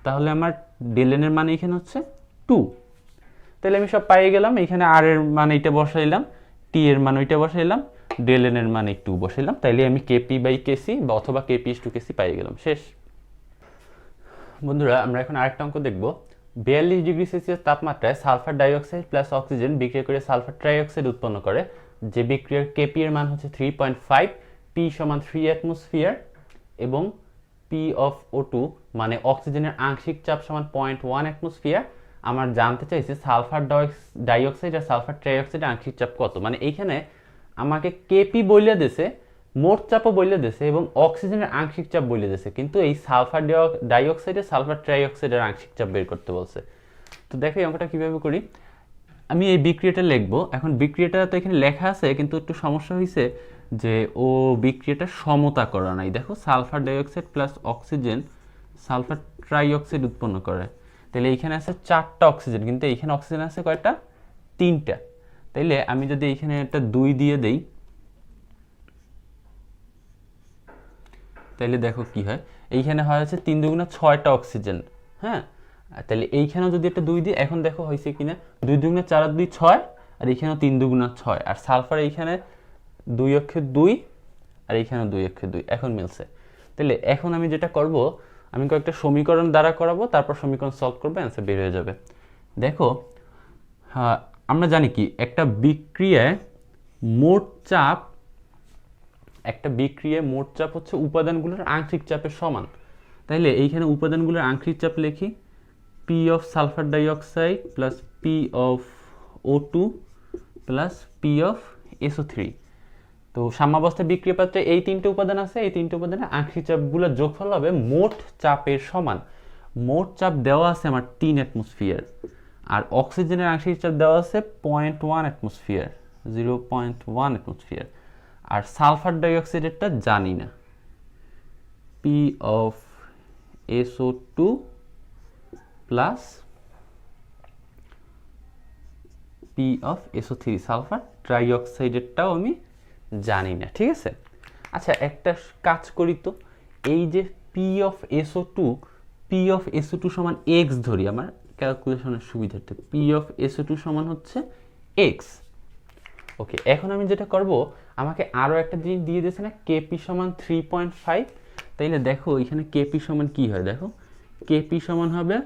তাহলে আমার ডেল এর মান এখানে হচ্ছে 2, তাহলে আমি সব পাইয়ে গেলাম, এখানে আর এর মান এইটা বসাইলাম, টি এর মান ওইটা বসাইলাম, ডেল এর মান 2 বসাইলাম, তাইলে আমি কেপি বাই কেসি বা অথবা কেপি ইস টু কেসি পাইয়ে গেলাম, শেষ। বন্ধুরা আমরা এখন আরেকটা অঙ্ক দেখব। 42 ডিগ্রি সেলসিয়াস তাপমাত্রায় সালফার ডাইঅক্সাইড প্লাস অক্সিজেন বিক্রিয়া করে সালফার ট্রাইঅক্সাইড উৎপন্ন করে, যে বিক্রিয়ার কেপি এর মান হচ্ছে 3.5, পি সমান 3 অ্যাটমসফিয়ার এবং পি অফ O2 মানে অক্সিজেনের আংশিক চাপ সমান 0.1 অ্যাটমসফিয়ার। আমার জানতে চাইছে সালফার ডাইঅক্সাইড আর সালফার ট্রাইঅক্সাইডের আংশিক চাপ কত, মানে এইখানে আমাকে কেপি বইলে দিয়েছে, মোট চাপও বইলে দিয়েছে এবং অক্সিজেনের আংশিক চাপ বইলে দিয়েছে, কিন্তু এই সালফার ডাইঅক্সাইডে সালফার ট্রাইঅক্সাইডের আংশিক চাপ বের করতে বলছে। তো দেখো এই অঙ্কটা কীভাবে করি, আমি এই বিক্রিয়াটা লিখবো। এখন বিক্রিয়াটা তো এখানে লেখা আছে, কিন্তু একটু সমস্যা হয়েছে যে ও বিক্রিয়াটা সমতা করা নাই। দেখো sulphur dioxide plus oxygen sulphur trioxide উৎপন্ন করে, তাহলে এইখানে আছে 4টা অক্সিজেন, কিন্তু এইখানে অক্সিজেন আছে কয়টা, 3টা। তাইলে আমি যদি এইখানে একটা 2 দিয়ে দেই, তাইলে দেখো কি হয়, এইখানে হয় হচ্ছে 3 দুগুণা 6টা অক্সিজেন, হ্যাঁ, তাহলে এইখানেও যদি একটা 2 দিই, এখন দেখো হয়েছে কিনা, 2 দুগুণা 4 আর 2 6, আর এইখানেও 3 দুগুণা 6, আর সালফার এইখানে 2 অক্ষে 2 আর এইখানেও 2 অক্ষে 2, এখন মিলছে। তাহলে এখন আমি যেটা করব, আমি কয়েকটা সমীকরণ দ্বারা করাবো, তারপর সমীকরণ সলভ করবো, অ্যান্সার বের হয়ে যাবে। দেখো আমরা জানি কি একটা বিক্রিয়ায় মোট চাপ, একটা বিক্রিয়ায় মোট চাপ হচ্ছে উপাদানগুলোর আংশিক চাপের সমান। তাইলে এইখানে উপাদানগুলোর আংশিক চাপ লিখি, P of sulphur dioxide plus P of O2 plus P of SO3। তো সাম্যাবস্থায় বিক্রিয়া পাত্রে এই 3টে উপাদান আছে, এই 3টে উপাদানের আংশিক চাপগুলো যোগফল হবে মোট চাপের সমান। মোট চাপ দেওয়া আছে আমার 3 অ্যাটমসফিয়ার, আর অক্সিজেনের আংশিক চাপ দেওয়া আছে 0.1 অ্যাটমসফিয়ার, 0.1 অ্যাটমসফিয়ার, আর সালফার ডাইঅক্সাইডেরটা জানি না, P of SO2 plus P of SO3, sulphur ট্রাইঅক্সাইডেরটাও আমি জানি না, ঠিক আছে। আচ্ছা একটা কাজ করি তো, এই যে পি অফ SO2 সমান এক্স ধরি আমার ক্যালকুলেশনের সুবিধার্থে, পি অফ SO2 সমান হচ্ছে এক্স। ওকে, এখন আমি যেটা করব, আমাকে আরও একটা জিনিস দিয়ে দিয়েছে না, কেপি সমান 3.5, তাইলে দেখো এখানে কেপি সমান কি হয়, দেখো কেপি সমান হবে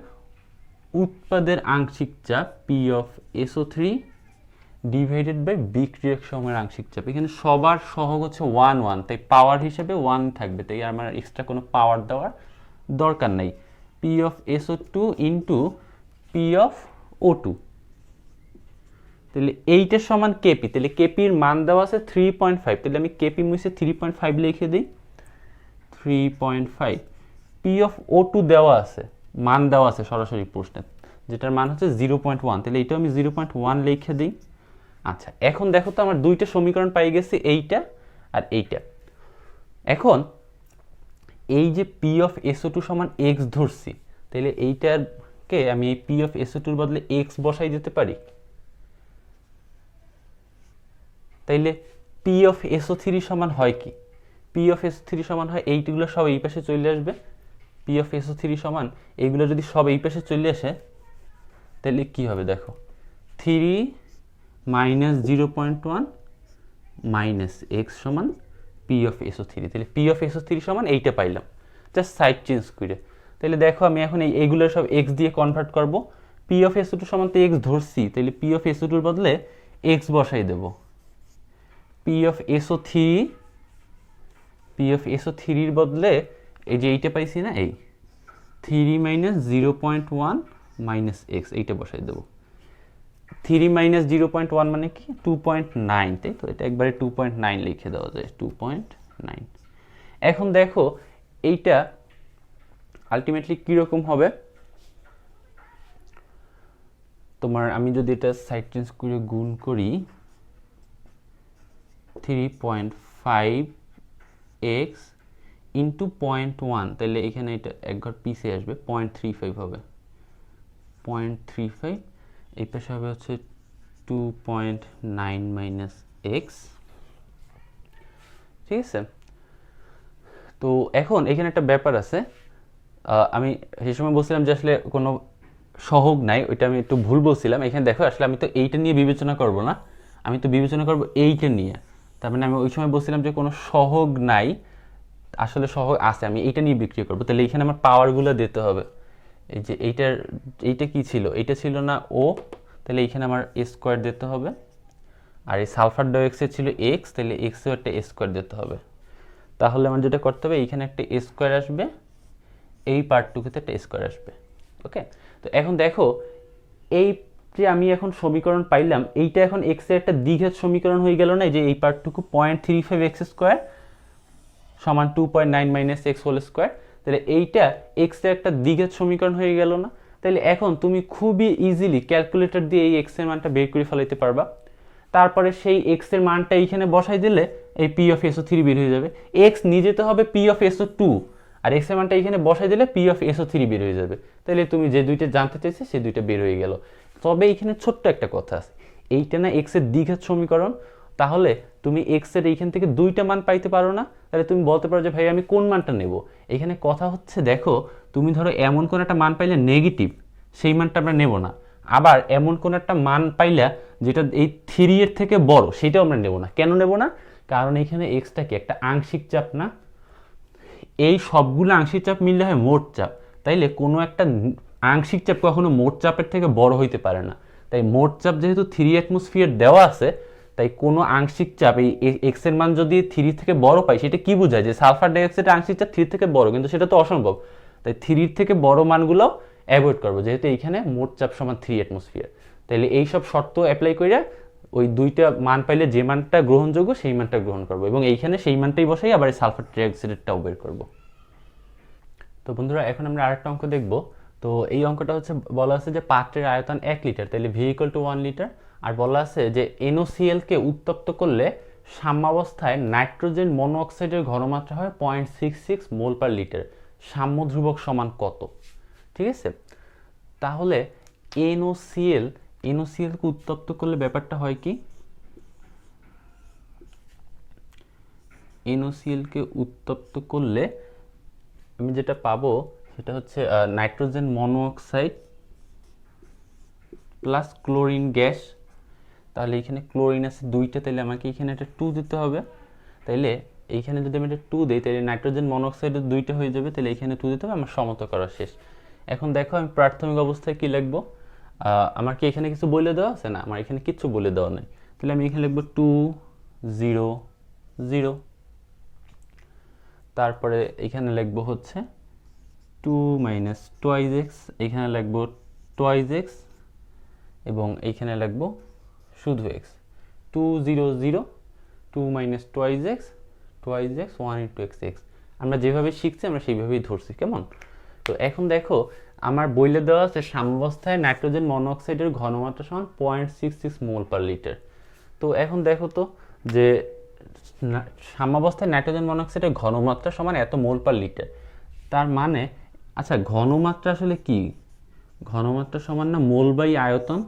উৎপাদের আংশিক চাপ P of SO3 divided by বিক্রিয়ক সময়ের আংশিক চাপ। এখানে সবার সহগ হচ্ছে 1 1, তাই পাওয়ার হিসেবে 1 থাকবে, তাই আমার এক্সট্রা কোনো পাওয়ার দেওয়ার দরকার নাই। P of SO2 into P of O2, তাহলে এইটার সমান কেপি, তাহলে কেপির মান দেওয়া আছে 3.5, তাহলে আমি কেপি মুছে 3.5 লিখে দিই, 3.5। পি অফ O2 দেওয়া আছে, মান দেওয়া আছে সরাসরি প্রশ্নে, যেটার মান হচ্ছে 0.1, তাহলে এইটাও আমি 0.1 লিখে দিই। আচ্ছা এখন দেখো তো আমার দুইটা সমীকরণ পাই গেছি, এইটা আর এইটা। এখন এই যে পি অফ SO2 সমান এক্স ধরছি, তাহলে এইটাকে আমি এই পি অফ SO2 বদলে এক্স বসাই দিতে পারি, তাইলে পি অফ SO3 সমান হয় কি, পি অফ SO3 সমান হয় এইগুলো সব এই পাশে চলে আসবে, পি অফ SO3 সমান এইগুলো যদি সব এই পাশে চলে আসে, তাহলে কি হবে দেখো, 3 মাইনাস 0.1 মাইনাস এক্স সমান পি অফ SO3, তাহলে পি অফ SO3 সমান এইটা পাইলাম, জাস্ট সাইড চেঞ্জ করে। তাহলে দেখো আমি এখন এইগুলো সব এক্স দিয়ে কনভার্ট করব, পি অফ SO2 সমান তো এক্স ধরছি, তাহলে পি অফ SO2 এর বদলে এক্স বসাই দেব, পি অফ SO3 এর বদলে এই যে এইটা পাইছি না, এই 3 মাইনাস 0.1 মাইনাস এক্স, এইটা বসাই দেবো। 3 মাইনাস 0.1 মানে কি 2.9, তাই তো, এটা একবারে 2.9 লিখে দেওয়া যায়, 2.9। এখন দেখো এইটা আলটিমেটলি কীরকম হবে তোমার, আমি যদি এটা সাইড চেঞ্জ করে গুণ করি 3.5x ইন্টু 0.1, তাহলে এখানে এটা এক ঘর পিছিয়ে আসবে, 0.35 হবে, 0.35, এই পাশে হবে হচ্ছে 2.9 মাইনাস এক্স। ঠিক আছে, তো এখন এখানে একটা ব্যাপার আছে, আমি সেই সময় বলছিলাম যে আসলে কোনো সহগ নাই, ওইটা আমি একটু ভুল বলছিলাম। এখানে দেখো আসলে আমি তো এইটা নিয়ে বিবেচনা করব না, আমি তো বিবেচনা করব এইটা নিয়ে। তার মানে আমি ওই সময় বলছিলাম যে কোনো সহগ নাই, আসলে সহগ আছে, আমি এইটা নিয়ে বিক্রিয়া করবো। তাহলে এখানে আমার পাওয়ারগুলো দিতে হবে। এই যে এইটা কি ছিল, এইটা ছিল না ও, তাহলে এইখানে আমার এ স্কোয়ার দিতে হবে। আর এই সালফার ডাইঅক্সাইড ছিল এক্স, তাহলে এক্সেও একটা এ স্কোয়ার দিতে হবে। তাহলে আমার যেটা করতে হবে, এইখানে একটা এ স্কোয়ার আসবে, এই পার্টটুকুতে একটা স্কোয়ার আসবে। ওকে, তো এখন দেখো এই যে আমি এখন সমীকরণ পাইলাম, এইটা এখন এক্স এর একটা দ্বিঘাত সমীকরণ হয়ে গেল না, যে এই পার্টটুকু 0.35 এক্স স্কোয়ার সমান 2.9 মাইনাস এক্স হোল স্কোয়ার, তাহলে এইটা এক্স এর একটা দ্বিঘাত সমীকরণ হয়ে গেল না। তাহলে এখন তুমি খুবই ইজিলি ক্যালকুলেটর দিয়ে এই এক্স এর মানটা বের করে ফেলাইতে পারবা। তারপরে সেই এক্স এর মানটা এইখানে বসাই দিলে এই পি অফ এসও থ্রি বের হয়ে যাবে। এক্স নিজে তো হবে পি অফ এসও টু, আর এক্স এর মানটা এইখানে বসাই দিলে পি অফ এসও থ্রি বের হয়ে যাবে। তাহলে তুমি যে দুইটা জানতে চাইছে সেই দুইটা বের হয়ে গেল। তবে এইখানে ছোট্ট একটা কথা আছে, এইটা না এক্স এর দ্বিঘাত সমীকরণ, তাহলে তুমি এক্স এর এইখান থেকে দুইটা মান পাইতে পারো না। তাহলে তুমি বলতে পারো যে ভাই আমি কোন মানটা নেব। এখানে কথা হচ্ছে দেখো, তুমি ধরো এমন কোন একটা মান পাইলে নেগেটিভ, সেই মানটা আমরা নেব না। আবার এমন কোন একটা মান পাইলা যেটা এই থ্রি এর থেকে বড়, সেটাও আমরা নেব না। কেন নেব না? কারণ এখানে এক্সটা কি একটা আংশিক চাপ না, এই সবগুলো আংশিক চাপ মিললে হয় মোট চাপ। তাইলে কোনো একটা আংশিক চাপ কখনো মোট চাপের থেকে বড় হইতে পারে না। তাই মোট চাপ যেহেতু 3 অ্যাটমসফিয়ার দেওয়া আছে, তাই কোনো আংশিক চাপ এই এক্স এর মান যদি 3 থেকে বড় পাই, সেটা কি বোঝায় যে সালফার ডাইঅক্সাইডের আংশিক চাপ 3 থেকে বড়, কিন্তু সেটা তো অসম্ভব। তাই 3 থেকে বড় মানগুলো অ্যাভয়েড করবো, যেহেতু এইখানে মোট চাপ সমান 3 অ্যাটমসফিয়ার। তাইলে এই সব শর্ত অ্যাপ্লাই করে ওই দুইটা মান পাইলে যে মানটা গ্রহণযোগ্য সেই মানটা গ্রহণ করবো, এবং এইখানে সেই মানটাই বসাই আবার সালফার ডাইঅক্সাইডেরটাও বের করবো। তো বন্ধুরা এখন আমরা আরেকটা অঙ্ক দেখব। তো এই অঙ্কটা হচ্ছে বলা আছে যে পাত্রের আয়তন 1 লিটার, তাহলে ভি ইকুয়াল টু 1 লিটার। আর বলা আছে যে NaCl কে উত্তপ্ত করলে সাম্যাবস্থায় নাইট্রোজেন মনোঅক্সাইডের ঘনমাত্রা হয় 0.66 মোল পার লিটার, সাম্য ধ্রুবক সমান কত? ঠিক আছে, তাহলে NaCl কে উত্তপ্ত করলে ব্যাপারটা হয় কি, NaCl কে উত্তপ্ত করলে আমি যেটা পাবো সেটা হচ্ছে nitrogen monoxide plus chlorine gas. তাহলে এখানে ক্লোরিন আছে দুইটা, তাহলে আমাকে এখানে একটা 2 দিতে হবে। তাইলে এইখানে যদি আমি একটা 2 দিই, তাহলে নাইট্রোজেন মনোঅক্সাইডের দুইটা হয়ে যাবে, তাহলে এখানে 2 দিতে হবে, আমার সমতা করা শেষ। এখন দেখো আমি প্রাথমিক অবস্থায় কি লিখবো, আমার কি এখানে কিছু বলে দেওয়া আছে? না, আমার এখানে কিছু বলে দেওয়া নেই। তাহলে আমি এখানে লিখবো 2 0 0, তারপরে এখানে লিখবো হচ্ছে 2 মাইনাস টোয়াইজ এক্স, এখানে লিখবো টোয়াইজ এক্স, এবং এইখানে লিখবো শুধু x. 2 0 0, 2 minus twice x 1 into x x. আমরা যেভাবে শিখছি আমরা সেইভাবেই ধরছি, কেমন? তো এখন দেখো আমার বইলে দেওয়া আছে সাম্যাবস্থায় নাইট্রোজেন মনোঅক্সাইডের ঘনমাত্রা সমান 0.66 মোল পার লিটার। তো এখন দেখো তো যে সাম্যাবস্থায় নাইট্রোজেন মনোঅক্সাইডের ঘনমাত্রা সমান এত মোল পার লিটার, তার মানে আচ্ছা ঘনমাত্রা আসলে কি? ঘনমাত্রা সমান না মোল বাই আয়তন।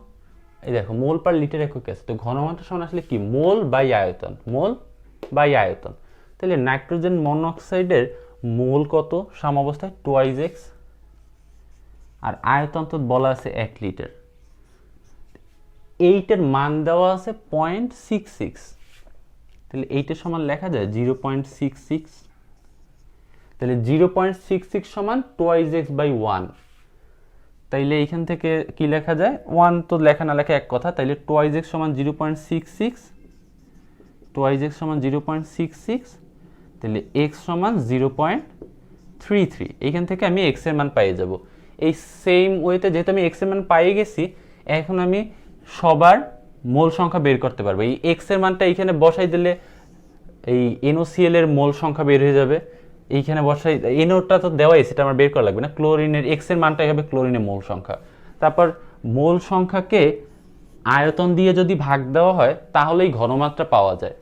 এই দেখো মোল পার লিটার একক আছে, তো ঘনমাত্রা সমান আসলে কি? মোল বাই আয়তন, মোল বাই আয়তন। তাহলে নাইট্রোজেন মনোঅক্সাইডের মোল কত সাম্যাবস্থায়? টোয়াইজ এক্স, আর আয়তন তো বলা আছে 1 লিটার। এইটার মান দেওয়া আছে 0.66, তাহলে এইটার সমান লেখা যায় 0.66। তাহলে 0.66 সমান টোয়াইজ এক্স বাই 1। তাইলে এইখান থেকে কি লেখা যায়? 1 তো লেখা না লেখা এক কথা। তাইলে টোয়াইজ এক্স সমান 0.66, টোয়াইজ এক্স সমান 0.66, তাহলে এক্স সমান 0.33। এইখান থেকে আমি এক্স এর মান পেয়ে যাব। এই সেম ওয়েতে যেহেতু আমি এক্স এর মান পেয়ে গেছি, এখন আমি সবার মোল সংখ্যা বের করতে পারবো। এই এক্স এর মানটা এইখানে বসাই দিলে এই NaCl এর মোল সংখ্যা বের হয়ে যাবে, এইখানে বসাই, এনওটা তো দেওয়াই, সেটা আমার বের করা লাগবে না। ক্লোরিনের এক্স এর মানটাই হবে ক্লোরিনের মোল সংখ্যা। তারপর মোল সংখ্যাকে আয়তন দিয়ে যদি ভাগ দেওয়া হয় তাহলেই ঘনমাত্রা পাওয়া যায়।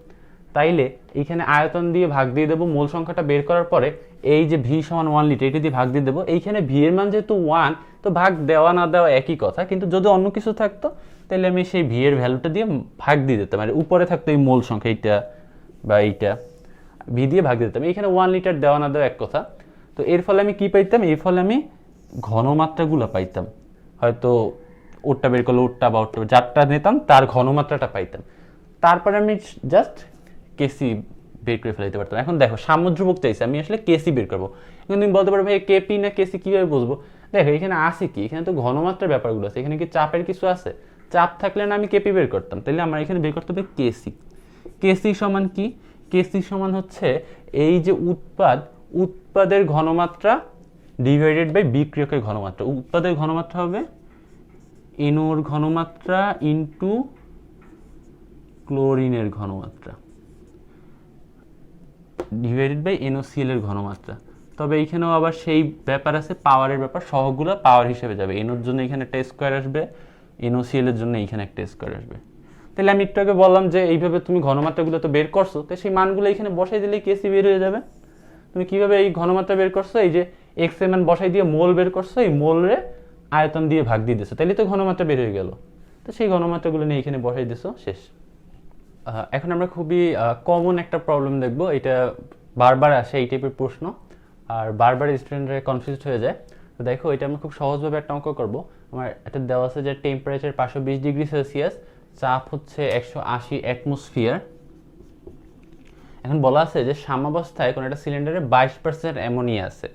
তাইলে এইখানে আয়তন দিয়ে ভাগ দিয়ে দেবো, মোল সংখ্যাটা বের করার পরে এই যে ভি সমান 1 লিটার এটা দিয়ে ভাগ দিয়ে দেবো। এইখানে ভি এর মান যেহেতু 1, তো ভাগ দেওয়া না দেওয়া একই কথা, কিন্তু যদি অন্য কিছু থাকতো তাহলে আমি সেই ভি এর ভ্যালুটা দিয়ে ভাগ দিয়ে দিতাম, মানে উপরে থাকতো এই মোল সংখ্যা এইটা বা এইটা, ভি দিয়ে ভাগ দিয়ে দিতাম। এইখানে 1 লিটার দেওয়া না দেওয়া এক কথা। তো এর ফলে আমি কি পাইতাম, এর ফলে আমি ঘনমাত্রাগুলো পাইতাম, হয়তো ওরটা বের করলে ওরটা বা ওরটা যারটা নিতাম তার ঘনমাত্রাটা পাইতাম। তারপরে আমি জাস্ট কেসি বের করে ফেলাইতে পারতাম। এখন দেখো সামুদ্রিক চাইছে, আমি আসলে কেসি বের করবো। এখন তুমি বলতে পারো ভাই কেপি না কেসি কীভাবে বুঝবো? দেখো এখানে আছে কি, এখানে তো ঘনমাত্রার ব্যাপারগুলো আছে, এখানে কি চাপের কিছু আছে? চাপ থাকলে না আমি কেপি বের করতাম, তাহলে আমার এখানে বের করতে হবে কেসি। কেসি সমান কি? কেসি সমান হচ্ছে এই যে উৎপাদের ঘনমাত্রা ডিভাইডেড বাই বিক্রিয়কের ঘনমাত্রা। উৎপাদের ঘনমাত্রা হবে এনোর ঘনমাত্রা ইন্টু ক্লোরিনের ঘনমাত্রা ডিভাইডেড বাই NaCl এর ঘনমাত্রা। তবে এইখানেও আবার সেই ব্যাপার আছে, পাওয়ারের ব্যাপার, সহগুলো পাওয়ার হিসেবে যাবে। এনোর জন্য এখানে একটা স্কোয়ার আসবে, NaCl এর জন্য এইখানে একটা স্কোয়ার আসবে। তাহলে আমি একটু আগে বললাম যে এইভাবে তুমি ঘনমাত্রাগুলো তো বের করছো, তো সেই মানগুলো এখানে বসাই দিলেই কেসি বের হয়ে যাবে। তুমি কিভাবে এই ঘনমাত্রা বের করছো? এই যে এক্স এর মান বসাই দিয়ে মোল বের করছো, এই মোলরে আয়তন দিয়ে ভাগ দিয়ে দিছো, তাহলে তো ঘনমাত্রা বের হয়ে গেল। তো সেই ঘনমাত্রাগুলো নিয়ে এখানে বসাই দিছো, শেষ। এখন আমরা খুবই কমন একটা প্রবলেম দেখব, এটা বারবার আসে এই টাইপের প্রশ্ন, আর বারবার স্টুডেন্টরা কনফিউজড হয়ে যায়। তো দেখো এটা আমরা খুব সহজভাবে একটা অঙ্ক করব। আমার এটা দেওয়া আছে যে টেম্পারেচার 520 ডিগ্রি সেলসিয়াস, চাপ হচ্ছে 180 অ্যাটমসফিয়ার। এখন বলা আছে যে সাম্যাবস্থায় কোনো একটা সিলিন্ডারে 22% অ্যামোনিয়া আছে,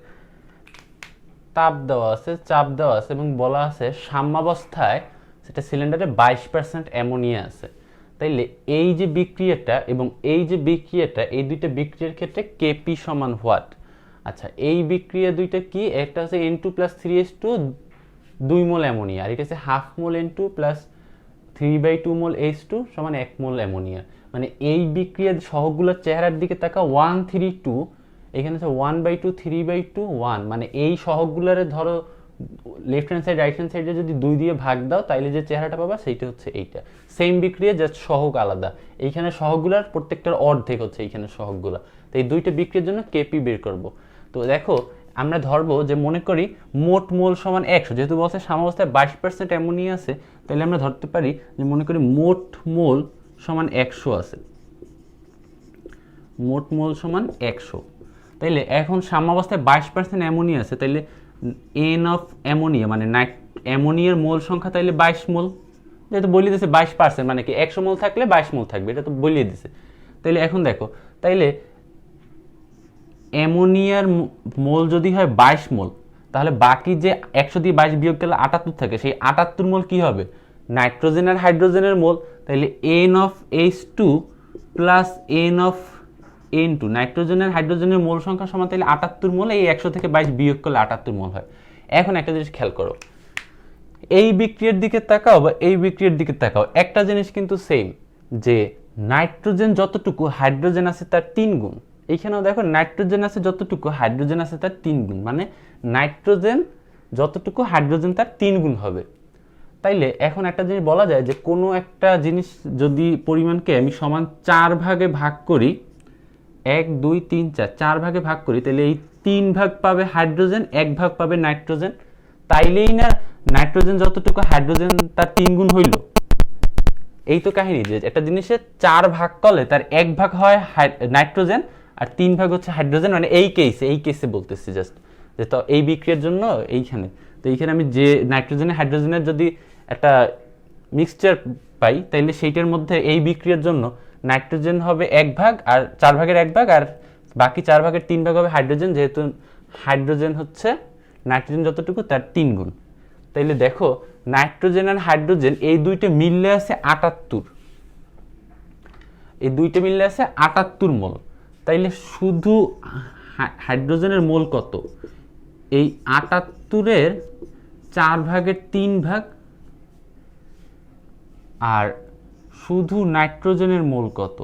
তাপ দেওয়া আছে, চাপ দেওয়া আছে, এবং বলা আছে সাম্যাবস্থায় সেটা সিলিন্ডারে 22% অ্যামোনিয়া আছে। তাইলে এই যে বিক্রিয়াটা এবং এই যে বিক্রিয়াটা, এই দুইটা বিক্রিয়ার ক্ষেত্রে কেপি সমান হোয়াট? আচ্ছা, এই বিক্রিয়া দুইটা কি? একটা হচ্ছে N2 + 3H2 2 মোল অ্যামোনিয়া, আর এটা হচ্ছে হাফ মোল N2 + 3/2 মোল H2 সমান 1 মোল অ্যামোনিয়া। মানে এই বিক্রিয়ার সহগুলোর চেহারার দিকে তাকা, 1 3 2, এখানে হচ্ছে 1/2 3/2 1, মানে এই সহগুলোরে ধরো left hand side right hand সাইডে যদি 2 দিয়ে ভাগ দাও তাইলে যে চেহারাটা পাবা সেইটা হচ্ছে এইটা। সেম বিক্রিয়া, জাস্ট সহগ আলাদা। এইখানে সহগুলার প্রত্যেকটার অর্ধেক হচ্ছে এইখানে সহগুলা। তো এই দুইটা বিক্রিয়ার জন্য কেপি বের করব। তো দেখো আমরা ধরবো যে মনে করি মোট মোল সমান 100, যেহেতু বলছে সাম্যাবস্থায় 22% অ্যামোনিয়া আছে, তাহলে আমরা ধরতে পারি যে মনে করি মোট মোল সমান 100 আছে, মোট মোল সমান 100। তাইলে এখন সাম্যাবস্থায় 22% অ্যামোনিয়া আছে, তাইলে এন অফ অ্যামোনিয়া মানে অ্যামোনিয়ার মোল সংখ্যা তাইলে 22 মোল। যেহেতু বলিয়ে দিয়েছে 22%, মানে কি 100 মোল থাকলে 22 মোল থাকবে, এটা তো বলিয়ে দিয়েছে। তাইলে এখন দেখো, তাইলে অ্যামোনিয়ার মোল যদি হয় 22 মোল, তাহলে বাকি যে 100 দিয়ে 22 বিয়োগ করলে 78 থাকে, সেই 78 মোল কি হবে? নাইট্রোজেন আর হাইড্রোজেনের মোল। তাইলে N of H2 plus N of N2, নাইট্রোজেনের হাইড্রোজেনের মোল সংখ্যা সমান তাহলে 78 মোল, এই 100 থেকে 22 বিয়োগ করলে 78 মোল হয়। এখন একটা জিনিস খেয়াল করো, এই বিক্রিয়ার দিকে তাকাও বা এই বিক্রিয়ার দিকে তাকাও, একটা জিনিস কিন্তু সেম, যে নাইট্রোজেন যতটুকু হাইড্রোজেন আছে তার 3 গুণ। এইখানেও দেখো নাইট্রোজেন আছে যতটুকু হাইড্রোজেন আছে তার 3 গুণ, মানে নাইট্রোজেন যতটুকু হাইড্রোজেন তার 3 গুণ হবে। তাইলে এখন একটা জিনিস বলা যায় যে কোনো একটা জিনিস যদি পরিমাণকে আমি সমান 4 ভাগে ভাগ করি, 1 2 3 4, 4 ভাগে ভাগ করি, তাহলে এই 3 ভাগ পাবে হাইড্রোজেন, 1 ভাগ পাবে নাইট্রোজেন। তাইলেই না নাইট্রোজেন যতটুকু হাইড্রোজেন তার 3 গুণ হইল। এই তো কাহিনী, যে একটা জিনিসে 4 ভাগ করলে তার 1 ভাগ হয় নাইট্রোজেন আর 3 ভাগ হচ্ছে হাইড্রোজেন, মানে এই কেসে বলতেছি জাস্ট যে তো এই বিক্রিয়ার জন্য এইখানে, তো এইখানে আমি যে নাইট্রোজেনের হাইড্রোজেনের যদি একটা মিক্সচার পাই, তাইলে সেইটার মধ্যে এই বিক্রিয়ার জন্য নাইট্রোজেন হবে 1 ভাগ, আর 4 ভাগের 1 ভাগ, আর বাকি 4 ভাগের 3 ভাগ হবে হাইড্রোজেন, যেহেতু হাইড্রোজেন হচ্ছে নাইট্রোজেন যতটুকু তার 3 গুণ। তাইলে দেখো নাইট্রোজেন আর হাইড্রোজেন এই দুইটা মিললে আছে 78, এই দুইটা মিললে আছে 78 মোল। তাইলে শুধু হাইড্রোজেনের মোল কত? এই 78-এর 4 ভাগের 3 ভাগ, আর শুধু নাইট্রোজেনের মোল কত?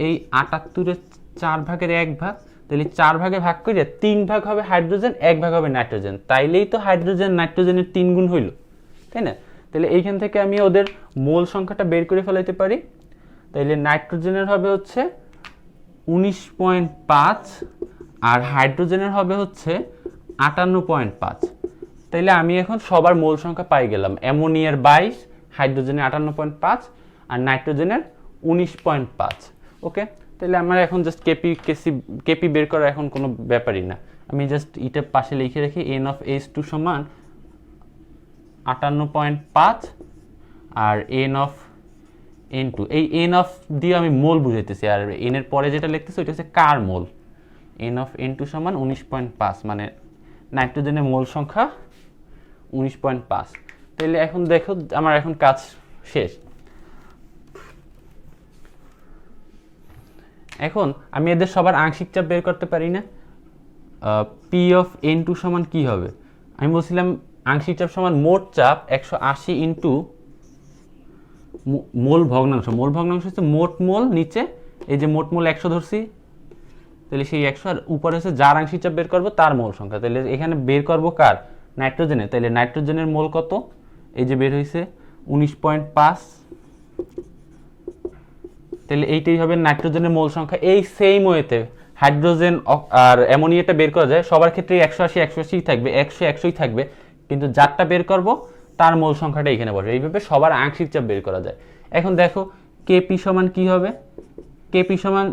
এই 78-এর 4 ভাগের 1 ভাগ। তো তাহলে 4 ভাগে ভাগ করে 3 ভাগ হবে হাইড্রোজেন, 1 ভাগ হবে নাইট্রোজেন, তাইলেই তো হাইড্রোজেন নাইট্রোজেনের 3 গুণ হইল, তাই না? তাহলে এইখান থেকে আমি ওদের মোল সংখ্যাটা বের করে ফেলাইতে পারি। তাইলে নাইট্রোজেনের হবে হচ্ছে 19.5 আর হাইড্রোজেনের হবে হচ্ছে 58.5। তাইলে আমি এখন সবার মোল সংখ্যা পাই গেলাম, অ্যামোনিয়ার 22, হাইড্রোজেনের 58.5 আর নাইট্রোজেনের 19.5। ওকে, তাহলে আমার এখন জাস্ট কেপি বের করা এখন কোনো ব্যাপারই না। আমি জাস্ট এটা পাশে লিখে রাখি, এন অফ H2 সমান 58.5 আর এন অফ N2, এই এন অফ দিয়ে আমি মোল বুঝাইতেছি, আর এন এর পরে যেটা লিখতেছি ওইটা হচ্ছে কার মোল। এন অফ N2 সমান 19.5, মানে নাইট্রোজেনের মোল সংখ্যা 19.5। তাহলে এখন দেখো আমার এখন কাজ শেষ। এখন আমি এদের সবার আংশিক চাপ বের করতে পারি না? পি অফ N2 সমান কি হবে? আমি বলছিলাম আংশিক চাপ সমান মোট চাপ 180 ইন্টু মোল ভগ্নাংশ। মোল ভগ্নাংশ হচ্ছে মোট মোল, নিচে এই যে মোট মোল 100 ধরছি, তাহলে সেই 100 আর উপরে হচ্ছে যার আংশিক চাপ বের করবো তার মোল সংখ্যা। তাহলে এখানে বের করবো কার? নাইট্রোজেনের। তাহলে নাইট্রোজেনের মোল কত? এই যে বের হয়েছে 19.5। তাহলে এইটাই হবে নাইট্রোজেনের মোল সংখ্যা। এই সেম ওয়েতে হাইড্রোজেন আর অ্যামোনিয়াটা বের করা যায়, সবার ক্ষেত্রে 180 থাকবে, 100 থাকবে, কিন্তু যারটা বের করব তার মোল সংখ্যাটা এখানে বসে। এইভাবে সবার আংশিক চাপ বের করা যায়। এখন দেখো কেপি সমান কি হবে? কেপি সমান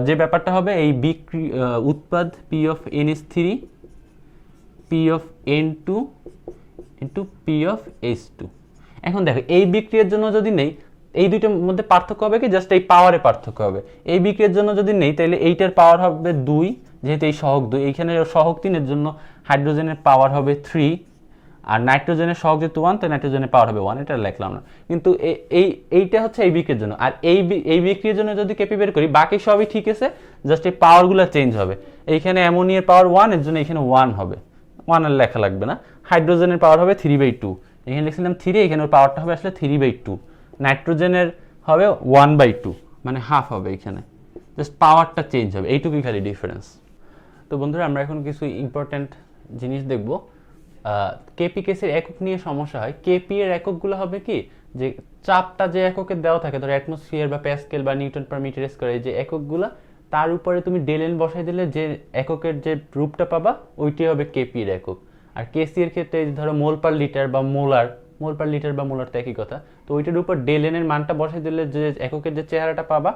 যে ব্যাপারটা হবে এই উৎপাদ P of NH3 P of N2 into P of H2। এখন দেখো এই বিক্রিয়ার জন্য যদি নেই, এই দুইটার মধ্যে পার্থক্য হবে কি? জাস্ট এই পাওয়ারে পার্থক্য হবে। এই বিক্রিয়ার জন্য যদি নেই তাহলে এইটার পাওয়ার হবে 2, যেহেতু এই সহগ 2, এইখানে সহগ 3 এর জন্য হাইড্রোজেনের পাওয়ার হবে 3, আর নাইট্রোজেনের সহগ যেহেতু 1 তাই নাইট্রোজেনের পাওয়ার হবে 1, এটা লিখলাম না। কিন্তু এইটা হচ্ছে এই বিক্রিয়ার জন্য, আর এই বিক্রিয়ার জন্য যদি কেপি বের করি বাকি সবই ঠিক আছে, জাস্ট এই পাওয়ারগুলো চেঞ্জ হবে। এইখানে অ্যামোনিয়ার পাওয়ার 1, এর জন্য এখানে 1 হবে, 1 আর লেখা লাগবে না। হাইড্রোজেনের পাওয়ার হবে 3/2, এখানে লিখছিলাম 3, এখানে ওর পাওয়ারটা হবে আসলে 3/2। নাইট্রোজেনের হবে 1/2, মানে হাফ হবে, এখানে জাস্ট পাওয়ারটা চেঞ্জ হবে, এইটুকুই খালি ডিফারেন্স। তো বন্ধুরা আমরা এখন কিছু ইম্পর্ট্যান্ট জিনিস দেখব। কেপি কেসের একক নিয়ে সমস্যা হয়। কেপি এর এককগুলো হবে কি, যে চাপটা যে এককে দেওয়া থাকে, ধরো অ্যাটমসফিয়ার বা প্যাসকেল বা নিউটন পার মিটার স্কয়ার, এই যে এককগুলো, তার উপরে তুমি ডেলেন বসাই দিলে যে এককের যে রূপটা পাবা ওইটাই হবে কেপি এর একক। আর কেসি এর ক্ষেত্রে ধরো মোল পার লিটার বা মোলার, মোল পার লিটার বা মোলার তো একই কথা, তো ওইটার উপর ডেলেনের মানটা বসাই দিলে যে এককের যে চেহারাটা পাবা,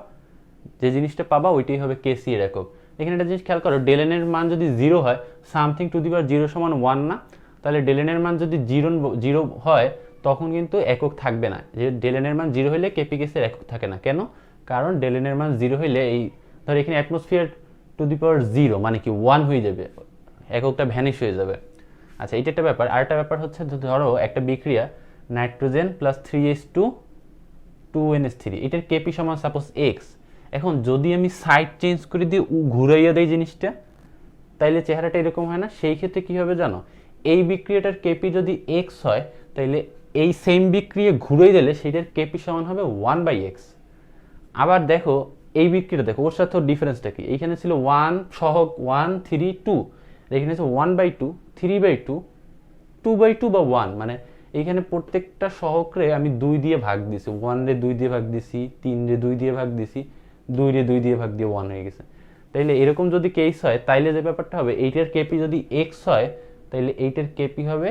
যে জিনিসটা পাবা, ওইটাই হবে কেসি এর একক। এখানে একটা জিনিস খেয়াল করো, ডেলেনের মান যদি 0 হয়, সামথিং টু দি পাওয়ার 0 সমান 1 না, তাহলে ডেলেনের মান যদি 0 হয় তখন কিন্তু একক থাকবে না। যে ডেলেনের মান 0 হলে কেপি কেসের একক থাকে না। কেন? কারণ ডেলেনের মান 0 হইলে এই ধর এখানে অ্যাটমসফিয়ার টু দি পাওয়ার 0 মানে কি 1 হয়ে যাবে, এককটা ভ্যানিশ হয়ে যাবে। আচ্ছা, এইটা একটা ব্যাপার। আরেকটা ব্যাপার হচ্ছে ধরো একটা বিক্রিয়া নাইট্রোজেন প্লাস 3H2 2NH3, এটার কেপি সমান সাপোজ x। এখন যদি আমি সাইড চেঞ্জ করে দিয়ে ঘুরাইয়া দেই জিনিসটা, তাইলে চেহারাটা এরকম হয় না? সেই ক্ষেত্রে কি হবে জানো? এই বিক্রিয়াটার কেপি যদি x হয়, তাইলে এই সেম বিক্রিয়া ঘুরাই দিলে সেটার কেপি সমান হবে 1/x। আবার দেখো এই বিক্রিয়াটা দেখো, ওর সাথে ডিফারেন্সটা কি? এইখানে ছিল 1 সহগ 1 3 2, এখানে আছে 1/2 3/2 2/2 বা 1, মানে এইখানে প্রত্যেকটা সহগরে আমি 2 দিয়ে ভাগ দিছি, 1 রে 2 দিয়ে ভাগ দিছি, 3 রে 2 দিয়ে ভাগ দিছি, 2 রে 2 দিয়ে ভাগ দিয়ে 1 হয়ে গেছে। তাইলে এরকম যদি কেস হয়, তাইলে যে ব্যাপারটা হবে, এইটার কেপি যদি x হয়, তাইলে এইটার কেপি হবে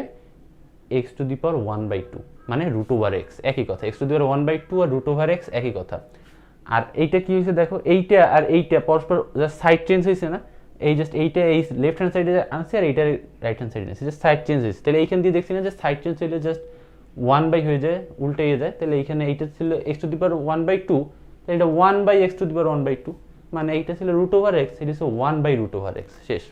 x টু দি পাওয়ার 1/2, মানে √x, একই কথা। x টু দি পাওয়ার 1/2 আর √x একই কথা। আর এইটা কি হয়েছে দেখো, এইটা আর এইটা পরস্পর জাস্ট সাইড চেঞ্জ হয়েছে না? এই জাস্ট এইটা এই লেফট হ্যান্ড সাইডে আনছে আর এইটা রাইট হ্যান্ড সাইডে আনছে, জাস্ট সাইড চেঞ্জ হয়েছে। তাহলে এইখান দিয়ে দেখছি না যে সাইড চেঞ্জ হইলে জাস্ট 1/, হয়ে যায়, উল্টে যায়। তাহলে এইখানে এইটা ছিল x টু দি পাওয়ার 1/2, তাহলে এটা 1/x টু দি পাওয়ার 1/2, মানে এইটা ছিল √x, এটা ছিল 1/√x, শেষ।